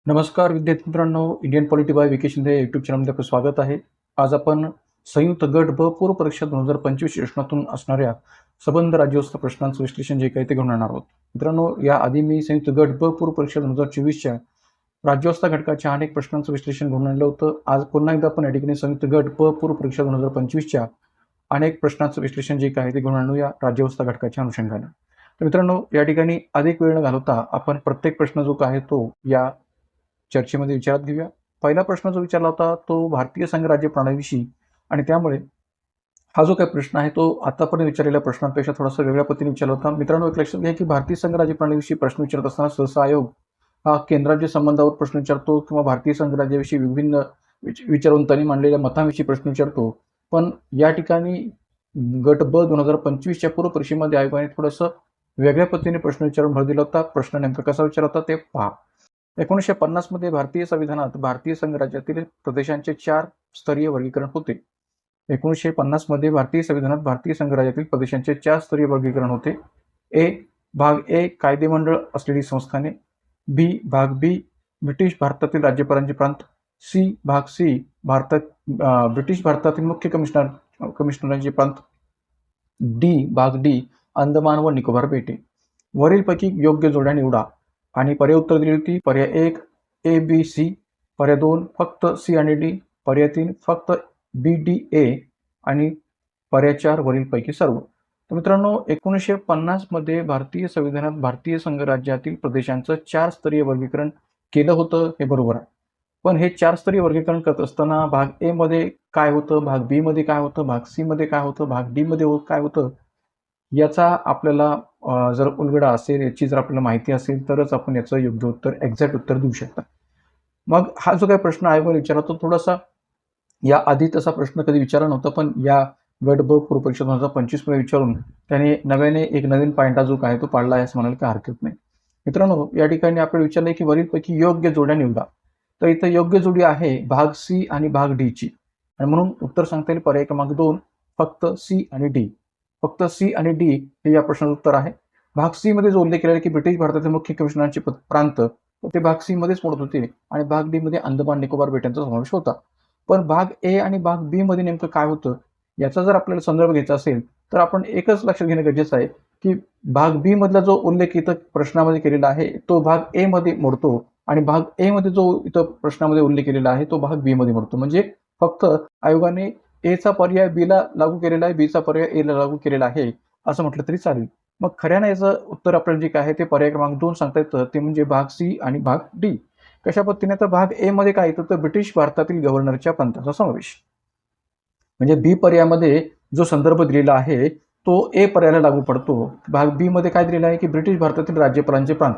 नमस्कार विद्यार्थी मित्रांनो, Indian polity by V K Shinde YouTube चॅनलमध्ये आपलं स्वागत आहे. आज आपण संयुक्त गट ब पूर्व परीक्षा 2025 सेशनातून असणाऱ्या संबंध राज्यव्यवस्था प्रश्नांचं विश्लेषण जे काही ते घेऊन येणार आहोत. मित्रांनो, याआधी मी संयुक्त गट ब पूर्व परीक्षा 2024च्या राज्यव्यवस्था घटकाच्या अनेक प्रश्नांचं विश्लेषण घेऊन आणलं होतं. आज पुन्हा एकदा आपण या ठिकाणी संयुक्त गट ब पूर्व परीक्षा 2025च्या अनेक प्रश्नांचं विश्लेषण जे काही ते घेऊन आणूया राज्यव्यवस्था घटकाच्या अनुषंगाने. तर मित्रांनो, या ठिकाणी अधिक वेळ न घालवता आपण प्रत्येक प्रश्न जो आहे तो या चर्चेमध्ये विचारात घेऊया. पहिला प्रश्न जो विचारला होता तो भारतीय संघराज्य प्रणालीविषयी आणि त्यामुळे हा जो काही प्रश्न आहे तो आतापर्यंत विचारलेल्या प्रश्नांपेक्षा थोडासा वेगळ्या पद्धतीने विचारला होता. मित्रांनो, एक लक्षात घ्या की भारतीय संघराज्य प्रणालीविषयी प्रश्न विचारत असताना सहसा आयोग हा केंद्राज्य संबंधावर प्रश्न विचारतो किंवा भारतीय संघराज्याविषयी विभिन्न विचारवंतांनी मांडलेल्या मतांविषयी प्रश्न विचारतो. पण या ठिकाणी गट ब 2025च्या पूर्व परीक्षेमध्ये आयोगाने थोडंसं वेगळ्या पद्धतीने प्रश्न विचारून भर दिला होता. प्रश्न नेमका कसा विचारला होता ते पहा. 1950 मध्ये भारतीय संविधानात भारतीय संघराज्यातील प्रदेशांचे 4 स्तरीय वर्गीकरण होते. 1950 मध्ये भारतीय संविधानात भारतीय संघराज्यातील प्रदेशांचे 4 स्तरीय वर्गीकरण होते. भाग ए कायदेमंडळ असलेली संस्थाने, भाग बी ब्रिटिश भारतातील राज्यपालांचे प्रांत, भाग सी ब्रिटिश भारतातील मुख्य कमिशनरांचे प्रांत, भाग डी अंदमान व निकोबार बेटे. वरीलपैकी योग्य जोड्या निवडा आणि पर्याय उत्तर दिली होती. पर्याय 1 ए बी सी, पर्याय 2 फक्त सी आणि डी, पर्याय 3 फक्त बी डी ए आणि पर्याय 4 वरीलपैकी सर्व. तर मित्रांनो, 1950 मध्ये भारतीय संविधानात भारतीय संघराज्यातील प्रदेशांचं 4 स्तरीय वर्गीकरण केलं होतं, हे बरोबर आहे. पण हे 4 स्तरीय वर्गीकरण करत असताना भाग ए मध्ये काय होतं, भाग बी मध्ये काय होतं, भाग सी मध्ये काय होतं, भाग डी मध्ये काय होतं, याचा आपल्याला जर उलगडा असेल, याची जर आपल्याला माहिती असेल तरच आपण याचं योग्य उत्तर, एक्झॅक्ट उत्तर देऊ शकता. मग हा जो काही प्रश्न आयोगाने विचारला तो थोडासा या आधी तसा प्रश्न कधी विचारला नव्हता, पण या गट ब पूर्व परीक्षा 2025 मध्ये विचारून त्याने नव्याने एक नवीन पॉईंट जो आहे तो पाडला आहे असं म्हणायला काही हरकत नाही. मित्रांनो, या ठिकाणी आपल्याला विचारलंय की वरीलपैकी योग्य जोड्या निवडा. तर इथं योग्य जोडी आहे भाग सी आणि भाग डी ची, आणि म्हणून उत्तर सांगता येईल पर्याय क्रमांक 2 फक्त सी आणि डी. फक्त सी आणि डी हे या प्रश्नाचं उत्तर आहे. भाग सी मध्ये जो उल्लेख केला आहे की ब्रिटिश भारतातील मुख्य कमिशनरांचे प्रांत, ते भाग सी मध्येच मोडत होते आणि भाग डी मध्ये अंदमान निकोबार बेटांचा समावेश होता. पण भाग ए आणि भाग बी मध्ये नेमकं काय होतं याचा जर आपल्याला संदर्भ घ्यायचा असेल तर आपण एकच लक्षात घेणं गरजेचं आहे की भाग बी मधला जो उल्लेख इथं प्रश्नामध्ये केलेला आहे तो भाग ए मध्ये मोडतो आणि भाग ए मध्ये जो इथं प्रश्नामध्ये उल्लेख केलेला आहे तो भाग बी मध्ये मोडतो. म्हणजे फक्त आयोगाने ए चा पर्याय बी ला लागू केलेला आहे, बी चा पर्याय ए ला लागू केलेला आहे असं म्हटलं तरी चालेल. मग खऱ्यानं याचं उत्तर आपल्याला जे काय आहे ते पर्याय क्रमांक 2 सांगता येतं, ते म्हणजे भाग सी आणि भाग डी. कशा पद्धतीने, तर भाग ए मध्ये काय येतं तर ब्रिटिश भारतातील गव्हर्नरच्या प्रांताचा समावेश. म्हणजे बी पर्यायामध्ये जो संदर्भ दिलेला आहे तो ए पर्यायाला लागू पडतो. भाग बी मध्ये काय दिलेलं आहे की ब्रिटिश भारतातील राज्यपालांचे प्रांत,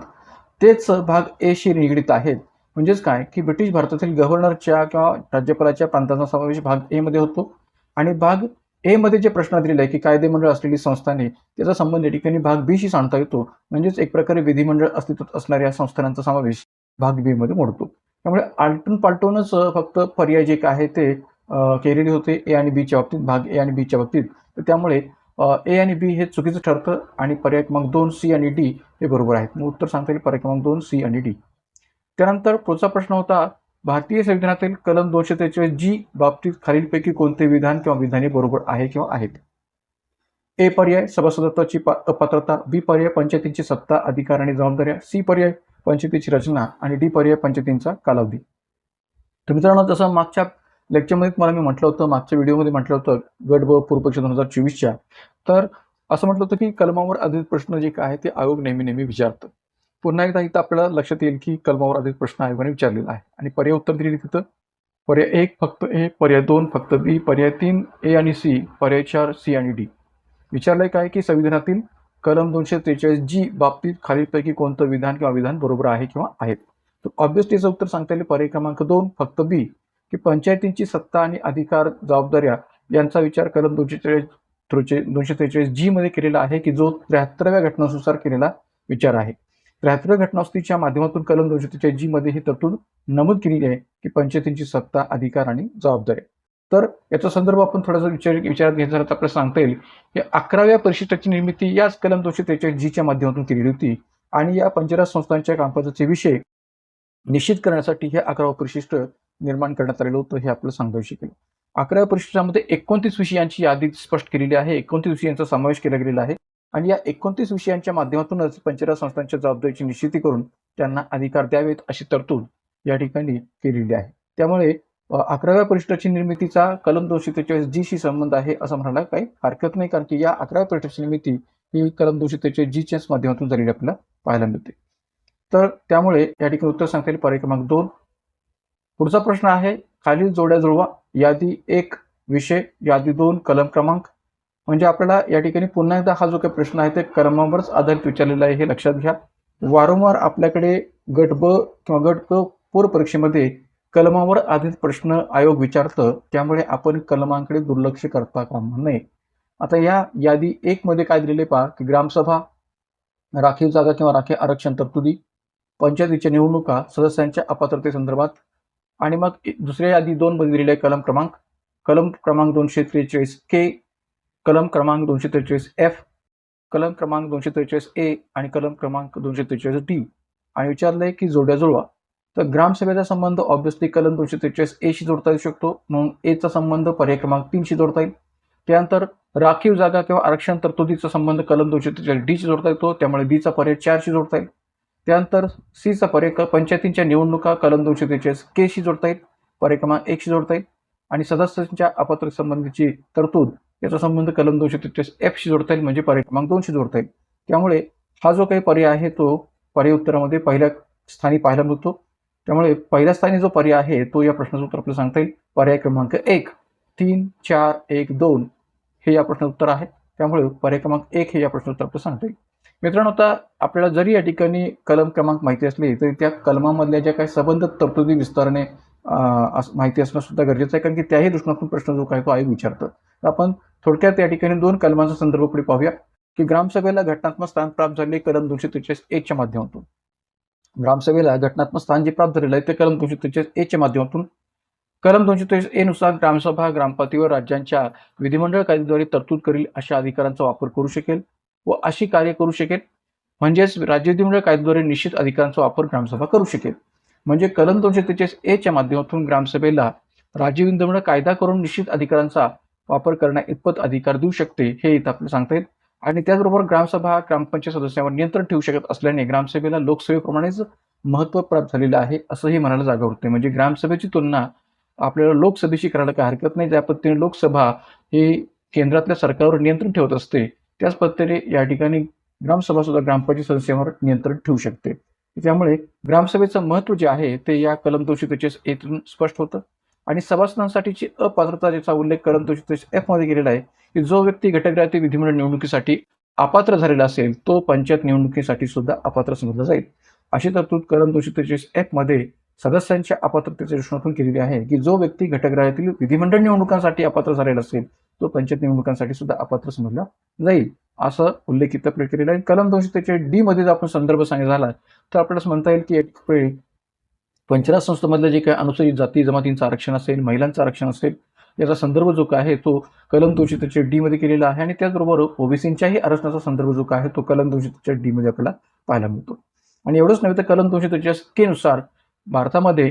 तेच भाग ए शी निगडीत आहेत. म्हणजेच काय की ब्रिटिश भारतातील गव्हर्नरच्या किंवा राज्यपालाच्या प्रांताचा समावेश भाग ए मध्ये होतो आणि भाग ए मध्ये जे प्रश्न दिलेला आहे की कायदेमंडळ असलेली संस्थाने, त्याचा संबंध या ठिकाणी भाग बी शी सांगता येतो. म्हणजेच एक प्रकारे विधिमंडळ अस्तित्वात असणाऱ्या संस्थानांचा समावेश भाग बी मध्ये मोडतो. त्यामुळे आलटून पालटूनच फक्त पर्याय जे काय आहे ते केलेले होते ए आणि बीच्या बाबतीत, भाग ए आणि बीच्या बाबतीत. तर त्यामुळे ए आणि बी हे चुकीचं ठरतं आणि पर्याय क्रमांक 2 सी आणि डी हे बरोबर आहेत. मग उत्तर सांगता येईल पर्याय क्रमांक 2 सी आणि डी. त्यानंतर पुढचा प्रश्न होता भारतीय संविधानातील कलम 243 जी बाबतीत खालीलपैकी कोणते विधान किंवा विधाने बरोबर आहे किंवा आहेत. ए पर्याय सभासदत्वाची अपात्रता, बी पर्याय पंचायतींची सत्ता, अधिकार आणि जबाबदाऱ्या, सी पर्याय पंचायतीची रचना आणि डी पर्याय पंचायतींचा कालावधी. तर मित्रांनो, जसं मागच्या लेक्चरमध्ये तुम्हाला मी म्हटलं होतं, मागच्या व्हिडिओमध्ये म्हटलं होतं गट ब पूर्व परीक्षा 2024च्या, तर असं म्हटलं होतं की कलमावर आधारित प्रश्न जे काय आहे ते आयोग नेहमी विचारतं. पुन्हा एकदा इथं आपल्याला लक्षात येईल की कलमावर आधारित प्रश्न आयोगाने विचारलेला आहे आणि पर्याय उत्तर दिलेली तिथं पर्याय 1 फक्त ए, पर्याय 2 फक्त बी, पर्याय 3 ए आणि सी, पर्याय 4 सी आणि डी. विचारलंय काय की संविधानातील कलम 243 जी बाबतीत खालीलपैकी कोणतं विधान किंवा विधान बरोबर आहे किंवा आहेत. तर ऑब्व्हियसली याचं उत्तर सांगता येईल पर्याय क्रमांक 2 फक्त बी, की पंचायतींची सत्ता आणि अधिकार जबाबदाऱ्या यांचा विचार कलम 243 जी मध्ये केलेला आहे की जो 73व्या घटनानुसार केलेला विचार आहे. 73व्या घटनावस्तूच्या माध्यमातून कलम 243 जी मध्ये ही तरतूद नमूद केलेली आहे की पंचायतींची सत्ता, अधिकार आणि जबाबदाऱ्या. तर याचा संदर्भ आपण थोडासा विचारात घ्यायचा तर आपल्याला सांगता येईल की 11व्या परिशिष्टाची निर्मिती याच कलम 243 जी च्या माध्यमातून केलेली होती आणि या पंचराज संस्थांच्या कामकाजाचे विषय निश्चित करण्यासाठी हे 11वं परिशिष्ट निर्माण करण्यात आलेलं होतं, हे आपल्याला सांगावं शकेल. 11व्या परिशिष्टामध्ये 29 विषयांची यादी स्पष्ट केलेली आहे. 29 विषयांचा समावेश केला गेलेला आहे आणि या 29 विषयांच्या माध्यमातूनच पंचायत संस्थांच्या जबाबदारीची निश्चिती करून त्यांना अधिकार द्यावेत अशी तरतूद या ठिकाणी केलेली आहे. त्यामुळे 11व्या परिशिष्टाची निर्मितीचा कलम 243 जी शी संबंध आहे असं म्हणायला काही हरकत नाही, कारण की या 11व्या परिशिष्टाची निर्मिती ही कलम 243 जी च्याच माध्यमातून झालेली आपल्याला पाहायला मिळते. तर त्यामुळे या ठिकाणी उत्तर सांगता येईल पर्याय क्रमांक 2. पुढचा प्रश्न आहे, खालील जोड्या जुळवा. यादी 1 विषय, यादी 2 कलम क्रमांक. म्हणजे आपल्याला या ठिकाणी पुन्हा एकदा हा जो काही प्रश्न आहे ते कलमावरच आधारित विचारलेला आहे, हे लक्षात घ्या. वारंवार आपल्याकडे गट ब किंवा गट क पूर्व परीक्षेमध्ये कलमावर आधारित प्रश्न आयोग विचारतं, त्यामुळे आपण कलमांकडे दुर्लक्ष करता कामा नये. आता या यादी 1 मध्ये काय दिलेले पहा, की ग्रामसभा, राखीव जागा किंवा राखीव आरक्षण तरतुदी, पंचायतीच्या निवडणुका, सदस्यांच्या अपात्रतेसंदर्भात आणि मग दुसऱ्या यादी 2 मध्ये दिलेले कलम क्रमांक 243 के, कलम क्रमांक 243 एफ, कलम क्रमांक 243 ए आणि कलम क्रमांक 243 डी आणि विचारलंय की जोड्या जुळवा. तर ग्रामसभेचा संबंध ऑब्व्हियसली कलम 243 ए शी जोडता येऊ शकतो, म्हणून ए चा संबंध पर्याय क्रमांक 3 शी जोडता येईल. त्यानंतर राखीव जागा किंवा आरक्षण तरतुदीचा संबंध कलम 243 डी शी जोडता येतो, त्यामुळे डी चा पर्याय 4 शी जोडता येईल. त्यानंतर सी चा पर्याय पंचायतींच्या निवडणुका कलम 243 के शी जोडता येईल, पर्याय क्रमांक 1 शी जोडता येईल. आणि सदस्यांच्या अपात्र संबंधीची तरतूद याचा संबंध कलम 243 एफ शी जोडता येईल, म्हणजे पर्याय क्रमांक 2 शी जोडता येईल. त्यामुळे हा जो काही पर्याय आहे तो पर्याय उत्तरामध्ये पहिल्या स्थानी पाहायला मिळतो. त्यामुळे पहिल्या स्थानी जो पर्याय आहे तो या प्रश्नाचं उत्तर आपल्याला सांगता येईल पर्याय क्रमांक 1. 3, 4, 1, 2 हे या प्रश्नाचं उत्तर आहे. त्यामुळे पर्याय क्रमांक 1 हे या प्रश्नाचं उत्तर आपल्याला सांगता येईल. मित्रांनो, आता आपल्याला जरी या ठिकाणी कलम क्रमांक माहिती असले तरी त्या कलमामधल्या ज्या काही संबंध तरतुदी विस्ताराने माहिती असणं सुद्धा गरजेचं आहे, कारण की त्याही दृष्टिकोनातून प्रश्न जो काय तो आयोग विचारतं. तर आपण थोडक्यात या ठिकाणी 2 कलमांचा संदर्भ पुढे पाहूया, की ग्रामसभेला घटनात्मक स्थान प्राप्त झाले कलम 243 ए च्या माध्यमातून. ग्रामसभेला घटनात्मक स्थान जे प्राप्त झालेलं आहे ते कलम 243 ए च्या माध्यमातून. कलम 243 ए नुसार ग्रामसभा ग्रामपातळीवर राज्यांच्या विधिमंडळ कायद्याद्वारे तरतूद करील अशा अधिकारांचा वापर करू शकेल व अशी कार्य करू शकेल. म्हणजेच राज्य विधिमंडळ कायद्याद्वारे निश्चित अधिकारांचा वापर ग्रामसभा करू शकेल. म्हणजे कलम 243 ए च्या माध्यमातून ग्रामसभेला राज्य विधिमंडळ कायदा करून निश्चित अधिकारांचा वापर करण्या इतपत अधिकार देऊ शकते, हे इथं आपल्याला सांगता येईल. आणि त्याचबरोबर ग्रामसभा ग्रामपंचायत सदस्यांवर नियंत्रण ठेवू शकत असल्याने ग्रामसभेला लोकसभेप्रमाणेच महत्त्व प्राप्त झालेलं आहे असंही म्हणायला जागा होते. म्हणजे ग्रामसभेची तुलना आपल्याला लोकसभेशी करायला काही हरकत नाही. ज्या पद्धतीने लोकसभा ही केंद्रातल्या सरकारवर नियंत्रण ठेवत असते, त्याच पद्धतीने या ठिकाणी ग्रामसभा सुद्धा ग्रामपंचायत सदस्यांवर नियंत्रण ठेवू शकते. त्यामुळे ग्रामसभेचं महत्त्व जे आहे ते या कलम 243 एतून स्पष्ट होतं. आणि सभासदांसाठीची अपात्रता ज्याचा उल्लेख कलम 243 एफ मध्ये केलेला आहे, की जो व्यक्ती घटकग्राही विधिमंडळ निवडणुकीसाठी अपात्र झालेला असेल तो पंचायत निवडणुकीसाठी सुद्धा अपात्र समजला जाईल. अशी तरतूद कलम 243 एफ मध्ये सदस्यांच्या अपात्रतेच्या दृष्टिकोनातून केलेली आहे, की जो व्यक्ती घटकग्राह्यातील विधिमंडळ निवडणुकांसाठी अपात्र झालेला असेल तो पंचायत निवडणुकांसाठी सुद्धा अपात्र समजला जाईल, असं उल्लेख इथं केलेला आहे. कलम 243 डी मध्ये जर आपण संदर्भ सांगितला झाला तर आपल्याला म्हणता येईल की पंचायत संस्थेमधलं जे काही अनुसूचित जाती जमातींचं आरक्षण असेल, महिलांचं आरक्षण असेल, याचा संदर्भ जो काय आहे तो कलम 243 डी मध्ये केलेला आहे. आणि त्याचबरोबर ओबीसींच्याही आरक्षणाचा संदर्भ जो काय आहे तो कलम 243 डी मध्ये आपल्याला पाहायला मिळतो. आणि एवढंच नव्हे तर कलम 243 के नुसार भारतामध्ये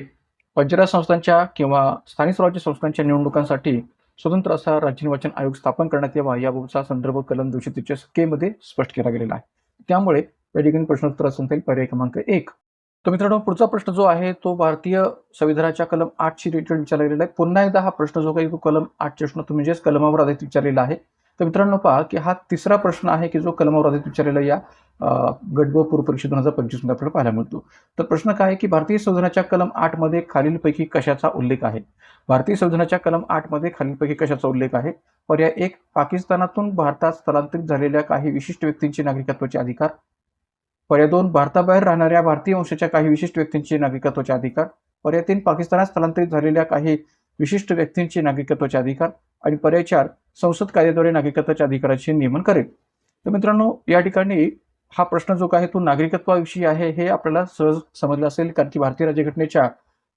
पंचायत संस्थांच्या किंवा स्थानिक स्वराज्य संस्थांच्या निवडणुकांसाठी स्वतंत्र असा राज्य निर्वाचन आयोग स्थापन करण्यात यावा याबाबतचा संदर्भ कलम 243 के मध्ये स्पष्ट केला गेलेला आहे. त्यामुळे या ठिकाणी प्रश्नोत्तर असं येईल पर्याय क्रमांक 1. तर मित्रांनो, पुढचा प्रश्न जो आहे तो भारतीय संविधानाच्या कलम 8 शी रिलेटेड विचारला गेलेला आहे. पुन्हा एकदा हा प्रश्न जो काही तो कलम 8 च्या प्रश्न म्हणजेच कलमावर आधारित विचारलेला आहे. तर मित्रांनो पहा, की हा तिसरा प्रश्न आहे की जो कलमावर आधारित विचारलेला या गट ब पूर्व परीक्षा 2025 मध्ये आपल्याला पाहायला मिळतो. तर प्रश्न काय आहे की भारतीय संविधानाच्या कलम 8 मध्ये खालीलपैकी कशाचा उल्लेख आहे. भारतीय संविधानाच्या कलम 8 मध्ये खालीलपैकी कशाचा उल्लेख आहे. पर्याय 1, पाकिस्तानातून भारतात स्थलांतरित झालेल्या काही विशिष्ट व्यक्तींचे नागरिकत्वाचे अधिकार. पर्याय 2, भारताबाहेर राहणाऱ्या भारतीय वंशाच्या काही विशिष्ट व्यक्तींचे नागरिकत्वाचे अधिकार. पर्याय 3, पाकिस्तानात स्थलांतरित झालेल्या काही विशिष्ट व्यक्तींचे नागरिकत्वाचे अधिकार. आणि पर्याय 4, संसद कायद्याद्वारे नागरिकत्वाच्या अधिकाराचे नियमन करेल. तर मित्रांनो, या ठिकाणी हा प्रश्न जो काय तो नागरिकत्वाविषयी आहे हे आपल्याला सहज समजलं असेल, कारण की भारतीय राज्यघटनेच्या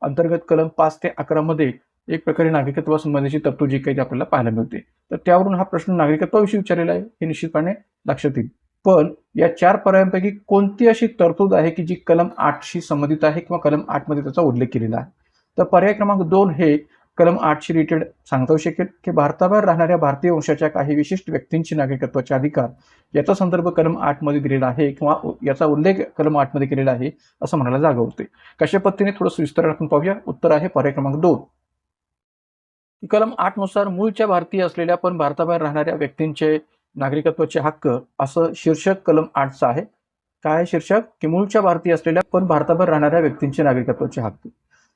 अंतर्गत कलम 5 ते 11 मध्ये एक प्रकारे नागरिकत्वासंबंधीची तरतूद जी काही आपल्याला पाहायला मिळते. तर त्यावरून हा प्रश्न नागरिकत्वाविषयी विचारलेला आहे हे निश्चितपणे लक्षात येईल. पण या 4 पर्यायांपैकी कोणती अशी तरतूद आहे की जी कलम 8शी संबंधित आहे किंवा कलम 8 मध्ये त्याचा उल्लेख केलेला आहे? तर पर्याय क्रमांक 2 हे कलम 8शी रिलेटेड सांगता येऊ शकेल, की भारताबाहेर राहणाऱ्या भारतीय वंशाच्या काही विशिष्ट व्यक्तींची नागरिकत्वाचे अधिकार याचा संदर्भ कलम 8 मध्ये दिलेला आहे किंवा याचा उल्लेख कलम 8 मध्ये केलेला आहे असं म्हणायला जागा होते. कशा पद्धतीने थोडंसं विस्ताराने आपण पाहूया. उत्तर आहे पर्याय क्रमांक 2. कलम 8 नुसार मूळच्या भारतीय असलेल्या पण भारताबाहेर राहणाऱ्या व्यक्तींचे नागरिकत्वाचे हक्क असं शीर्षक कलम 8चं आहे. काय आहे शीर्षक? की मूळच्या भारतीय असलेल्या पण भारताबाहेर राहणाऱ्या व्यक्तींचे नागरिकत्वाचे हक्क.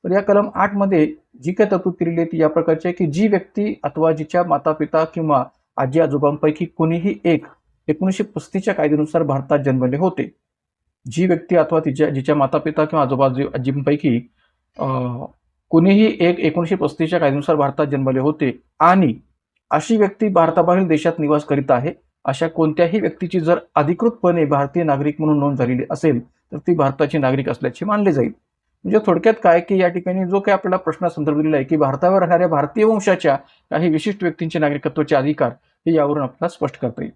तर या कलम 8 मध्ये जी काही तरतूद केलेली आहे ती या प्रकारची आहे की जी व्यक्ती अथवा जिच्या मातापिता किंवा आजी आजोबांपैकी कोणीही एक 1935च्या कायद्यानुसार भारतात जन्मले होते. जी व्यक्ती अथवा जिच्या मातापिता किंवा आजींपैकी कोणीही एक 1935च्या कायद्यानुसार भारतात जन्मले होते आणि अशी व्यक्ती भारताबाहेर देशात निवास करीत आहे, अशा कोणत्याही व्यक्तीची जर अधिकृतपणे भारतीय नागरिक म्हणून नोंद झालेली असेल तर ती भारताची नागरिक असल्याचे मानले जाईल. म्हणजे थोडक्यात काय की या ठिकाणी जो काही आपल्याला प्रश्न संदर्भ दिलेला आहे की भारतावर राहणाऱ्या भारतीय वंशाच्या काही विशिष्ट व्यक्तींचे नागरिकत्वाचे अधिकार हे यावरून आपल्याला स्पष्ट करता येईल.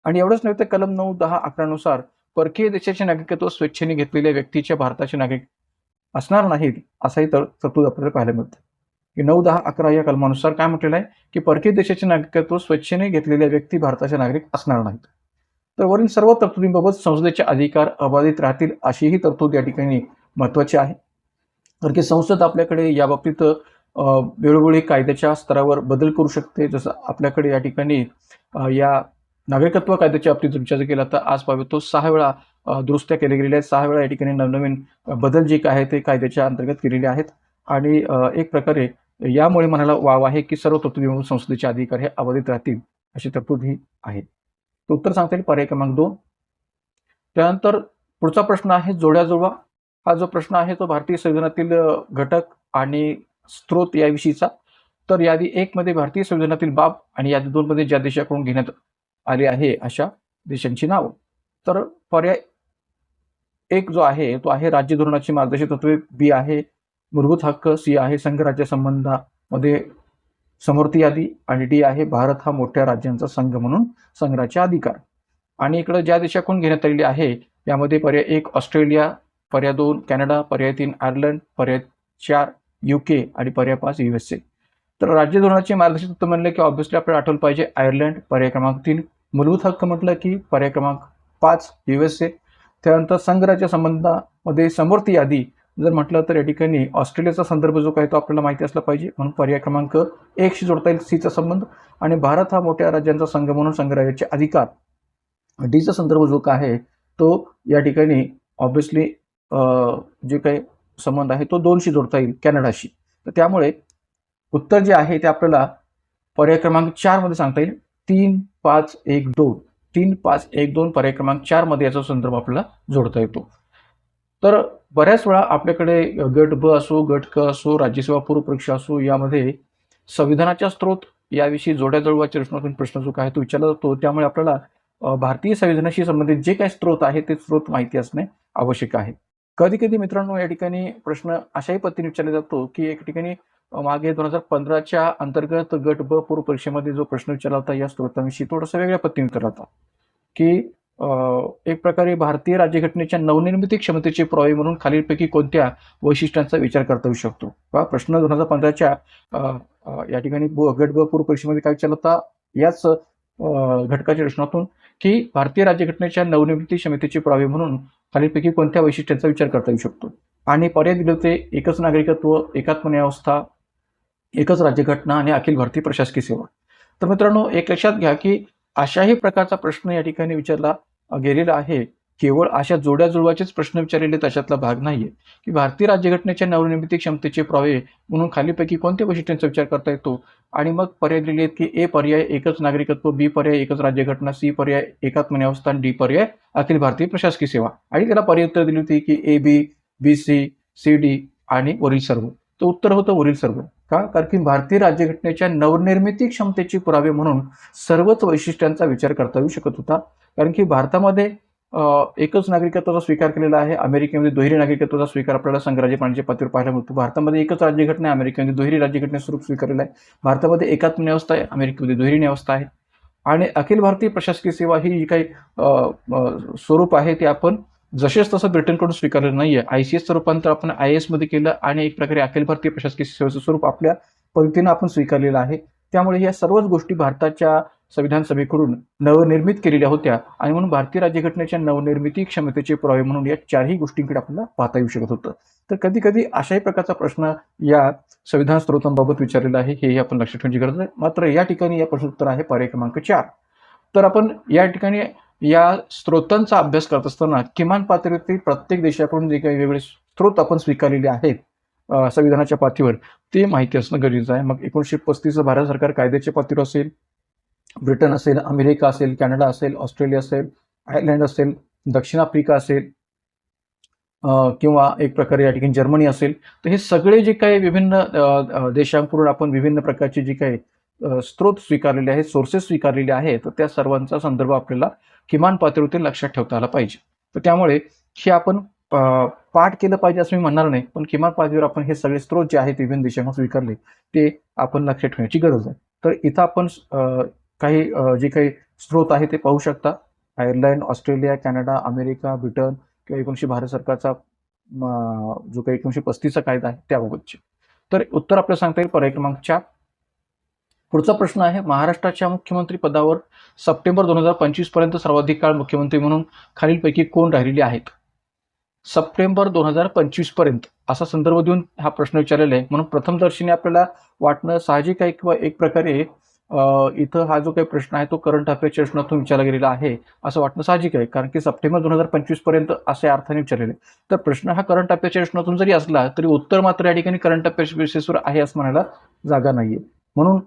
आणि एवढंच नव्हे तर कलम 9, 10, 11 नुसार परकीय देशाचे नागरिकत्व स्वेच्छेने घेतलेल्या व्यक्तीच्या भारताचे नागरिक असणार नाहीत असाही तरतूद आपल्याला पाहायला मिळते. की 9, 10, 11 या कलमानुसार काय म्हटलेलं आहे की परकीय देशाचे नागरिकत्व स्वेच्छेने घेतलेल्या व्यक्ती भारताचे नागरिक असणार नाहीत. तर वरील सर्व तरतुदींबाबत संसदेचे अधिकार अबाधित राहतील अशीही तरतूद या ठिकाणी महत्त्वाची आहे. कारण की संसद आपल्याकडे याबाबतीत वेळोवेळी कायद्याच्या स्तरावर बदल करू शकते. जसं आपल्याकडे या ठिकाणी या नागरिकत्व कायद्याच्या बाबतीत विचार केला तर आज पाहतो तो 6 वेळा दुरुस्त्या केल्या गेलेल्या आहेत. 6 वेळा या ठिकाणी नवनवीन बदल जे काय आहे ते कायद्याच्या अंतर्गत केलेले आहेत आणि एक प्रकारे यामुळे म्हणायला वाव आहे की सर्व तरतुदींबाबत संसदेचे अधिकार हे अबाधित राहतील अशी तरतूद ही आहे. तर उत्तर सांगता येईल पर्याय क्रमांक 2. त्यानंतर पुढचा प्रश्न आहे जोड्या जुळवा. हा जो प्रश्न आहे तो भारतीय संविधानातील घटक आणि स्त्रोत याविषयीचा. तर यादी 1 मध्ये भारतीय संविधानातील बाब आणि यादी 2 मध्ये ज्या देशाकडून घेण्यात आले आहे अशा देशांची नावं. तर पर्याय 1 जो आहे तो आहे राज्य धोरणाची मार्गदर्शक तत्वे, बी आहे मूलभूत हक्क, सी आहे संघ राज्य संबंधामध्ये समवर्ती यादी आणि डी आहे भारत हा मोठ्या राज्यांचा संघ म्हणून संघराज्य अधिकार. आणि इकडे ज्या देशाकडून घेण्यात आलेली आहे यामध्ये पर्याय 1 ऑस्ट्रेलिया, पर्याय 2 कॅनडा, पर्याय 3 आयर्लंड, पर्याय 4 UK आणि पर्याय 5 USA. तर राज्य धोरणाचे मार्गदर्शक तत्व म्हणले की ऑब्व्हियसली आपल्याला आठवलं पाहिजे आयर्लंड, पर्याय क्रमांक 3 मूलभूत हक्क म्हटलं की पर्याय क्रमांक 5 USA. त्यानंतर संघराज्य संबंधामध्ये समवर्ती यादी जर म्हटलं तर या ठिकाणी ऑस्ट्रेलियाचा संदर्भ जो काय तो आपल्याला माहिती असला पाहिजे म्हणून पर्याय क्रमांक 1 शी जोडता येईल सीचा संबंध. आणि भारत हा मोठ्या राज्यांचा संघ म्हणून संघराज्याचे अधिकार डीचा संदर्भ जो काय आहे तो या ठिकाणी ऑब्व्हियसली जे काही संबंध आहे तो 2 शी जोडता येईल कॅनडाशी. तर त्यामुळे उत्तर जे आहे ते आपल्याला पर्याय क्रमांक 4 मध्ये सांगता येईल 3, 5, 1, 2. 3, 5, 1, 2 पर्याय क्रमांक 4 मध्ये याचा संदर्भ आपल्याला जोडता येतो. तर बऱ्याच वेळा आपल्याकडे गट ब असो, गट क असो, राज्यसेवा पूर्व परीक्षा असो यामध्ये संविधानाच्या स्त्रोत याविषयी जोड्या जुळवाच्या रचनातून प्रश्न जो काय तो विचारला जातो. त्यामुळे आपल्याला भारतीय संविधानाशी संबंधित जे काही स्त्रोत आहे ते स्त्रोत माहिती असणे आवश्यक आहे. कधी कधी मित्रांनो या ठिकाणी प्रश्न अशाही पद्धतीने विचारला जातो की एक ठिकाणी मागे 2015च्या अंतर्गत गट ब पूर्व परीक्षेमध्ये जो प्रश्न विचारला होता या स्त्रोतांविषयी थोडासा वेगळ्या पद्धतीने विचारला होता की एक प्रकारे भारतीय राज्यघटनेच्या नवनिर्मिती क्षमतेचे पुरावे म्हणून खालीलपैकी कोणत्या वैशिष्ट्यांचा विचार करता येऊ शकतो. पहा प्रश्न 2015च्या या ठिकाणी गट ब पूर्व परीक्षेमध्ये काय विचारला होता याच घटकाच्या रचनातून की भारतीय राज्यघटनेच्या नवनिर्मिती क्षमतेचे पुरावे म्हणून खालीलपैकी कोणत्या वैशिष्ट्यांचा विचार करता येऊ शकतो. आणि पर्याय दिले होते एकच नागरिकत्व, एकात्म न्यायावस्था, एकच राज्यघटना आणि अखिल भारतीय प्रशासकीय सेवा. तर मित्रांनो एक लक्षात घ्या की अशाही प्रकारचा प्रश्न या ठिकाणी विचारला गेलेला आहे. केवळ अशा जोड्या जुळवाचेच प्रश्न विचारलेले त्याच्यातला भाग नाहीये की भारतीय राज्यघटनेच्या नवनिर्मिती क्षमतेचे पुरावे म्हणून खालीलपैकी कोणत्या वैशिष्ट्यांचा विचार करता येतो. आणि मग पर्याय दिले आहेत की ए पर्याय एकच नागरिकत्व, बी पर्याय एकच राज्यघटना, सी पर्याय एकात्म न्यायावस्था आणि डी पर्याय अखिल भारतीय प्रशासकीय सेवा. आणि त्याला पर्याय उत्तर दिली होती की A B, B C, C D आणि वरील सर्व. तर उत्तर होतं वरील सर्व. का? कारण की भारतीय राज्यघटनेच्या नवनिर्मिती क्षमतेचे पुरावे म्हणून सर्वच वैशिष्ट्यांचा विचार करता येऊ शकत होता. कारण की भारतामध्ये एकच नागरिकत्वाचा स्वीकार केलेला आहे. अमेरिकेमध्ये दुहेरी नागरिकत्वाचा स्वीकार आपल्याला संघराज्य पाण्याच्या पातळीवर पाहायला मिळतो. भारतामध्ये एकच राज्यघटना आहे, अमेरिकेमध्ये दुहेरी राज्यघटने स्वरूप स्वीकारलेलं आहे. भारतामध्ये एकात्म न्यायावस्था आहे, अमेरिकेमध्ये दुहेरी न्यायावस्था आहे. आणि अखिल भारतीय प्रशासकीय सेवा ही जी काही स्वरूप आहे ते आपण जसेच तसं ब्रिटनकडून स्वीकारलेलं नाहीये. ICSचं रूपांतर आपण IAS मध्ये केलं आणि एक प्रकारे अखिल भारतीय प्रशासकीय सेवेचं स्वरूप आपल्या पद्धतीनं आपण स्वीकारलेलं आहे. त्यामुळे या सर्वच गोष्टी भारताच्या संविधान सभेकडून नवनिर्मित केलेल्या होत्या आणि म्हणून भारतीय राज्यघटनेच्या नवनिर्मिती क्षमतेचे पुरावे म्हणून या चारही गोष्टींकडे आपल्याला पाहता येऊ शकत होतं. तर कधी कधी अशाही प्रकारचा प्रश्न या संविधान स्त्रोतांबाबत विचारलेला आहे, हेही आपण लक्षात ठेवण्याची गरज आहे. मात्र या ठिकाणी या प्रश्नोत्तर आहे पर्याय क्रमांक 4. तर आपण या ठिकाणी या स्त्रोतांचा अभ्यास करत असताना किमान पातळीवरती प्रत्येक देशाकडून जे काही वेगवेगळे स्त्रोत आपण स्वीकारलेले आहेत संविधानाच्या पातळीवर ते माहिती असणं गरजेचं आहे. मग 1935 भारत सरकार कायद्याच्या पातळीवर असेल, ब्रिटन असेल, अमेरिका असेल, कॅनडा असेल, ऑस्ट्रेलिया असेल, आयर्लंड असेल, दक्षिण आफ्रिका असेल किंवा एक प्रकारे या ठिकाणी जर्मनी असेल, तर हे सगळे जे काही विभिन्न देशांकडून आपण विभिन्न प्रकारचे जे काही स्त्रोत स्वीकारलेले आहेत, सोर्सेस स्वीकारलेले आहेत, तर त्या सर्वांचा संदर्भ आपल्याला किमान पातळीवरती लक्षात ठेवता आला पाहिजे. तर त्यामुळे हे आपण पाठ केलं पाहिजे असं मी म्हणणार नाही, पण किमान पातळीवर आपण हे सगळे स्त्रोत जे आहेत विभिन्न देशांकडून स्वीकारले ते आपण लक्षात ठेवण्याची गरज आहे. तर इथं आपण काही जे काही स्त्रोत आहे ते पाहू शकता. Ireland, Australia, Canada, America, Britain किंवा 1900 भारत सरकारचा जो काही 1935चा कायदा आहे त्याबाबतचे. तर उत्तर आपल्याला सांगता येईल पर्याय क्रमांक 4. पुढचा प्रश्न आहे, महाराष्ट्राच्या मुख्यमंत्री पदावर सप्टेंबर 2025 पर्यंत सर्वाधिक काळ मुख्यमंत्री म्हणून खालीलपैकी कोण राहिलेले आहेत? सप्टेंबर 2025 पर्यंत असा संदर्भ देऊन हा प्रश्न विचारलेला आहे. म्हणून प्रथमदर्शनी आपल्याला वाटणं साहजिक आहे किंवा एक प्रकारे इथं हा जो काही प्रश्न आहे तो करंट अफेअर्सच्या प्रश्नातून विचारला गेलेला आहे असं वाटणं साहजिक आहे, कारण की सप्टेंबर 2025 पर्यंत अशा अर्थाने विचारलेले. तर प्रश्न हा करंट अफेअर्सच्या प्रश्नातून जरी असला तरी उत्तर मात्र या ठिकाणी करंट अफेअर्स बेसिसवर आहे असं म्हणायला जागा नाहीये. म्हणून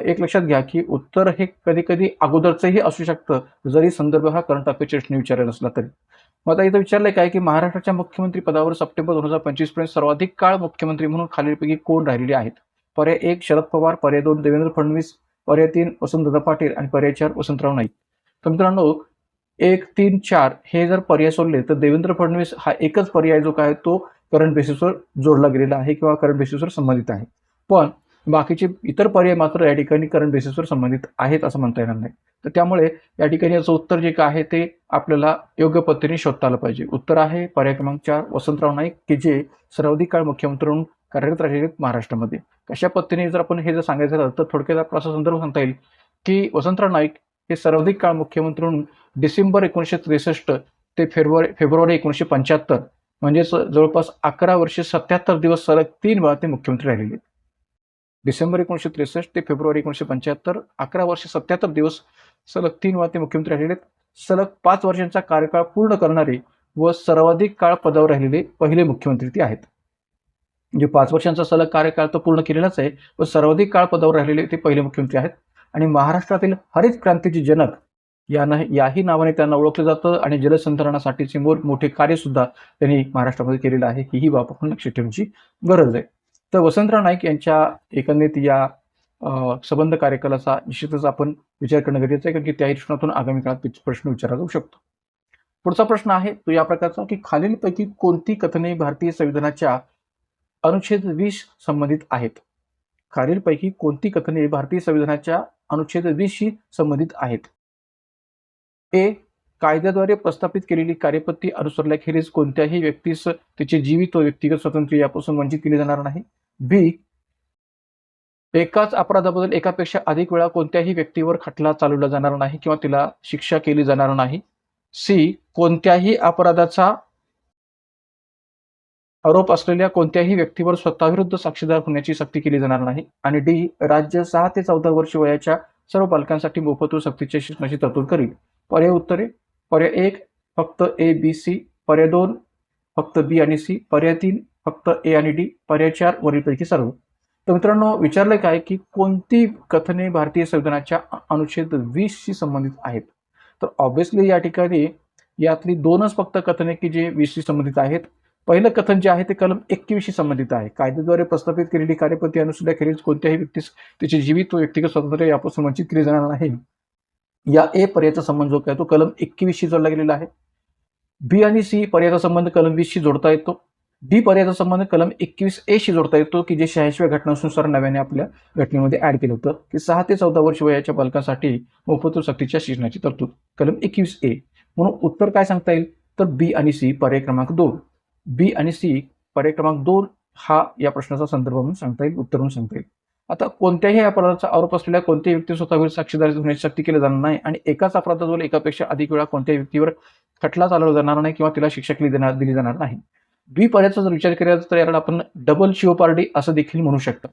एक लक्षात घ्या की उत्तर हे कधी कधी अगोदरचंही असू शकतं जरी संदर्भ हा करंट अफेअर्सच्या प्रश्न विचारायला असला तरी. मग आता इथं विचारलंय काय की महाराष्ट्राच्या मुख्यमंत्री पदावर सप्टेंबर 2025 पर्यंत सर्वाधिक काळ मुख्यमंत्री म्हणून खालीलपैकी कोण राहिलेले आहेत? पर्याय 1 शरद पवार, पर्याय 2 देवेंद्र फडणवीस, पर्याय 3 वसंतदादा पाटील आणि पर्याय 4 वसंतराव नाईक. तर मित्रांनो 1, 3, 4 हे जर पर्याय सोडले तर देवेंद्र फडणवीस हा एकच पर्याय जो काय तो करंट बेसिसवर जोडला गेलेला आहे किंवा करंट बेसिसवर संबंधित आहे. पण बाकीचे इतर पर्याय मात्र या ठिकाणी करंट बेसिसवर संबंधित आहेत असं म्हणता येणार नाही. तर त्यामुळे या ठिकाणी याचं उत्तर जे काय आहे ते आपल्याला योग्य पद्धतीने शोधता आलं पाहिजे. उत्तर आहे पर्याय क्रमांक 4 वसंतराव नाईक, की जे सर्वाधिक काळ मुख्यमंत्री म्हणून कार्यरत राहिलेले आहेत महाराष्ट्रामध्ये. कशा पद्धतीने जर आपण हे जर सांगायचं झालं तर थोडक्यात आपला असा संदर्भ सांगता येईल की वसंतराव नाईक हे सर्वाधिक काळ मुख्यमंत्री म्हणून डिसेंबर 1963 ते फेब्रुवारी 1975 म्हणजेच जवळपास 11 वर्षे 77 दिवस सलग 3 वेळा ते मुख्यमंत्री राहिलेले. डिसेंबर 1963 ते फेब्रुवारी 1975 11 वर्षे 77 दिवस सलग 3 वेळा ते मुख्यमंत्री राहिलेले. सलग 5 वर्षांचा कार्यकाळ पूर्ण करणारे व सर्वाधिक काळ पदावर राहिलेले पहिले मुख्यमंत्री ते आहेत. म्हणजे 5 वर्षांचा सलग कार्यकाळ तर पूर्ण केलेलाच आहे व सर्वाधिक काळ पदावर राहिलेले ते पहिले मुख्यमंत्री आहेत. आणि महाराष्ट्रातील हरित क्रांतीचे जनक याही नावाने त्यांना ओळखलं जातं आणि जलसंधारणासाठीचे मोठे कार्य सुद्धा त्यांनी महाराष्ट्रामध्ये केलेलं आहे. ही बाब आपण लक्षात ठेवण्याची गरज आहे. तर वसंतराव नाईक यांच्या एकंदरीत या संबंध कार्यकालाचा निश्चितच आपण विचार करणं गरजेचं आहे, कारण की त्याही दृष्टिकोनातून आगामी काळात प्रश्न विचारला जाऊ शकतो. पुढचा प्रश्न आहे तो या प्रकारचा की खालीलपैकी कोणती कथने भारतीय संविधानाच्या अनुच्छेद 20 संबंधित आहेत? खालीलपैकी कोणती कथने भारतीय संविधानाच्या अनुच्छेद 20 शी संबंधित आहेत? ए. कायद्याद्वारे प्रस्थापित केलेली कार्यपद्धती अनुसरल्याखेरीज कोणत्याही व्यक्तीस त्याचे जीवित व व्यक्तिगत स्वातंत्र्य यापासून वंचित केले जाणार नाही. बी. एकाच अपराधाबद्दल एकापेक्षा अधिक वेळा कोणत्याही व्यक्तीवर खटला चालवला जाणार नाही किंवा तिला शिक्षा केली जाणार नाही. सी. कोणत्याही अपराधाचा आरोप असलेल्या कोणत्याही व्यक्तीवर स्वतःविरुद्ध साक्षीदार होण्याची सक्ती केली जाणार नाही. आणि डी. राज्य 6 ते 14 वर्ष वयाच्या सर्व बालकांसाठी मोफत व सक्तीच्या शिक्षणाची तरतूद करील. पर्याय उत्तरे: पर्याय 1 फक्त ए, बी, सी, पर्याय 2 फक्त बी आणि सी, पर्याय 3 फक्त ए आणि डी, पर्याय 4 वरीलपैकी सर्व. तर मित्रांनो विचारलं काय की कोणती कथने भारतीय संविधानाच्या अनुच्छेद 20 शी संबंधित आहेत? तर ऑब्व्हियसली या ठिकाणी यातली 2च फक्त कथने की जे 20 शी संबंधित आहेत. पहिलं कथन जे आहे ते कलम 21 शी संबंधित आहे. कायद्याद्वारे प्रस्थापित केलेली कार्यपद्धती अनुसरल्याखेरीज कोणत्याही व्यक्तीस त्याचे जीवित व व्यक्तिगत स्वातंत्र्य यापासून वंचित केले जाणार नाही. या ए पर्यायाचा संबंध जो काय तो कलम 21 शी जोडला गेलेला आहे. बी आणि सी पर्यायाचा संबंध कलम 20 शी जोडता येतो. डी पर्यायाचा संबंध कलम 21A शी जोडता येतो, की जे 86व्या घटनानुसार नव्याने आपल्या घटनेमध्ये ऍड केलं होतं, की 6 ते 14 वर्ष वयाच्या बालकांसाठी मोफत व सक्तीच्या शिक्षणाची तरतूद, कलम 21A. म्हणून उत्तर काय सांगता येईल, तर बी आणि सी पर्याय क्रमांक 2. बी आणि सी पर्याय क्रमांक 2 हा या प्रश्नाचा संदर्भ म्हणून सांगता येईल, उत्तर म्हणून सांगता येईल. आता कोणत्याही अपराधाचा आरोप असलेल्या कोणत्याही व्यक्ती स्वतःविरुद्ध साक्षीदार होण्याची सक्ती केली जाणार नाही आणि एकाच अपराधाद्वारे एकापेक्षा अधिक वेळा कोणत्याही व्यक्तीवर खटला चालवला जाणार नाही किंवा तिला शिक्षा दिली जाणार नाही. बी पर्यायाचा जर विचार केला तर याला आपण डबल जिओपार्डी असं देखील म्हणू शकतो,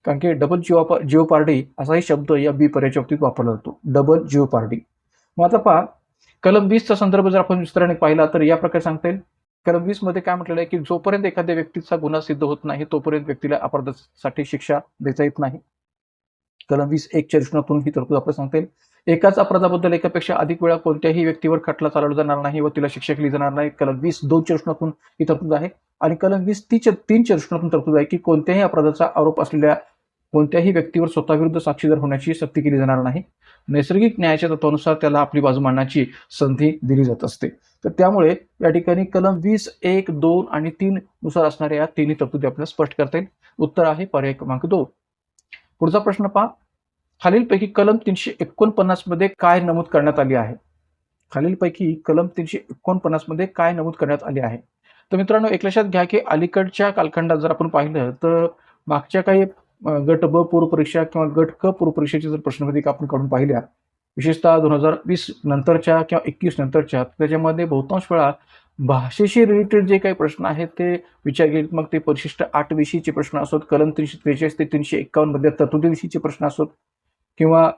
कारण की डबल जिओपार्डी असाही शब्द या बी पर्यायाच्या बाबतीत वापरला जातो, डबल जिओपार्डी. मग आता पहा, कलम 20चा संदर्भ जर आपण विस्ताराने पाहिला तर या प्रकारे सांगता येईल. कलम 20 मध्ये काय म्हटलेलं आहे, की जोपर्यंत एखाद्या व्यक्तीचा गुन्हा सिद्ध होत नाही तोपर्यंत व्यक्तीला अपराधासाठी शिक्षा देता येत नाही. कलम 20(1) च्या ही तरतूद आपण सांगता येईल. एकाच अपराधाबद्दल एकापेक्षा अधिक वेळा कोणत्याही व्यक्तीवर खटला चालवला जाणार नाही व तिला शिक्षा केली जाणार नाही. कलम 20(2) च्या ही तरतूद आहे. आणि कलम 20(3) च्या तरतूद आहे, की कोणत्याही अपराधाचा आरोप असलेल्या कोणत्याही व्यक्तीवर स्वतःविरुद्ध साक्षीदार होण्याची सक्ती केली जाणार नाही. नैसर्गिक न्यायाच्या तत्वानुसार त्याला आपली बाजू मांडण्याची संधी दिली जात असते. तर त्यामुळे या ठिकाणी कलम 20(1), 2 आणि 3 नुसार असणाऱ्या या तिन्ही तरतुदी आपल्याला स्पष्ट करता येईल. उत्तर आहे पर्याय क्रमांक 2. पुढचा प्रश्न पहा, खालीलपैकी कलम 349 मध्ये काय नमूद करण्यात आले आहे? खालीलपैकी कलम 349 मध्ये काय नमूद करण्यात आले आहे? तर मित्रांनो, एक लक्षात घ्या, की अलीकडच्या कालखंडात जर आपण पाहिलं तर मागच्या काही गट ब पूर्व परीक्षा किंवा गट क पूर्व परीक्षेची जर प्रश्नपत्रिका आपण काढून पाहिल्या, विशेषतः 2020 नंतरच्या किंवा 21 नंतरच्या, त्याच्यामध्ये बहुतांश वेळा भाषेशी रिलेटेड जे काही प्रश्न आहेत ते विचार घेत. मग ते परिशिष्ट 8 विषयीचे प्रश्न असोत, कलम 343 ते 351 मध्ये तरतुदीविषयीचे प्रश्न असोत किंवा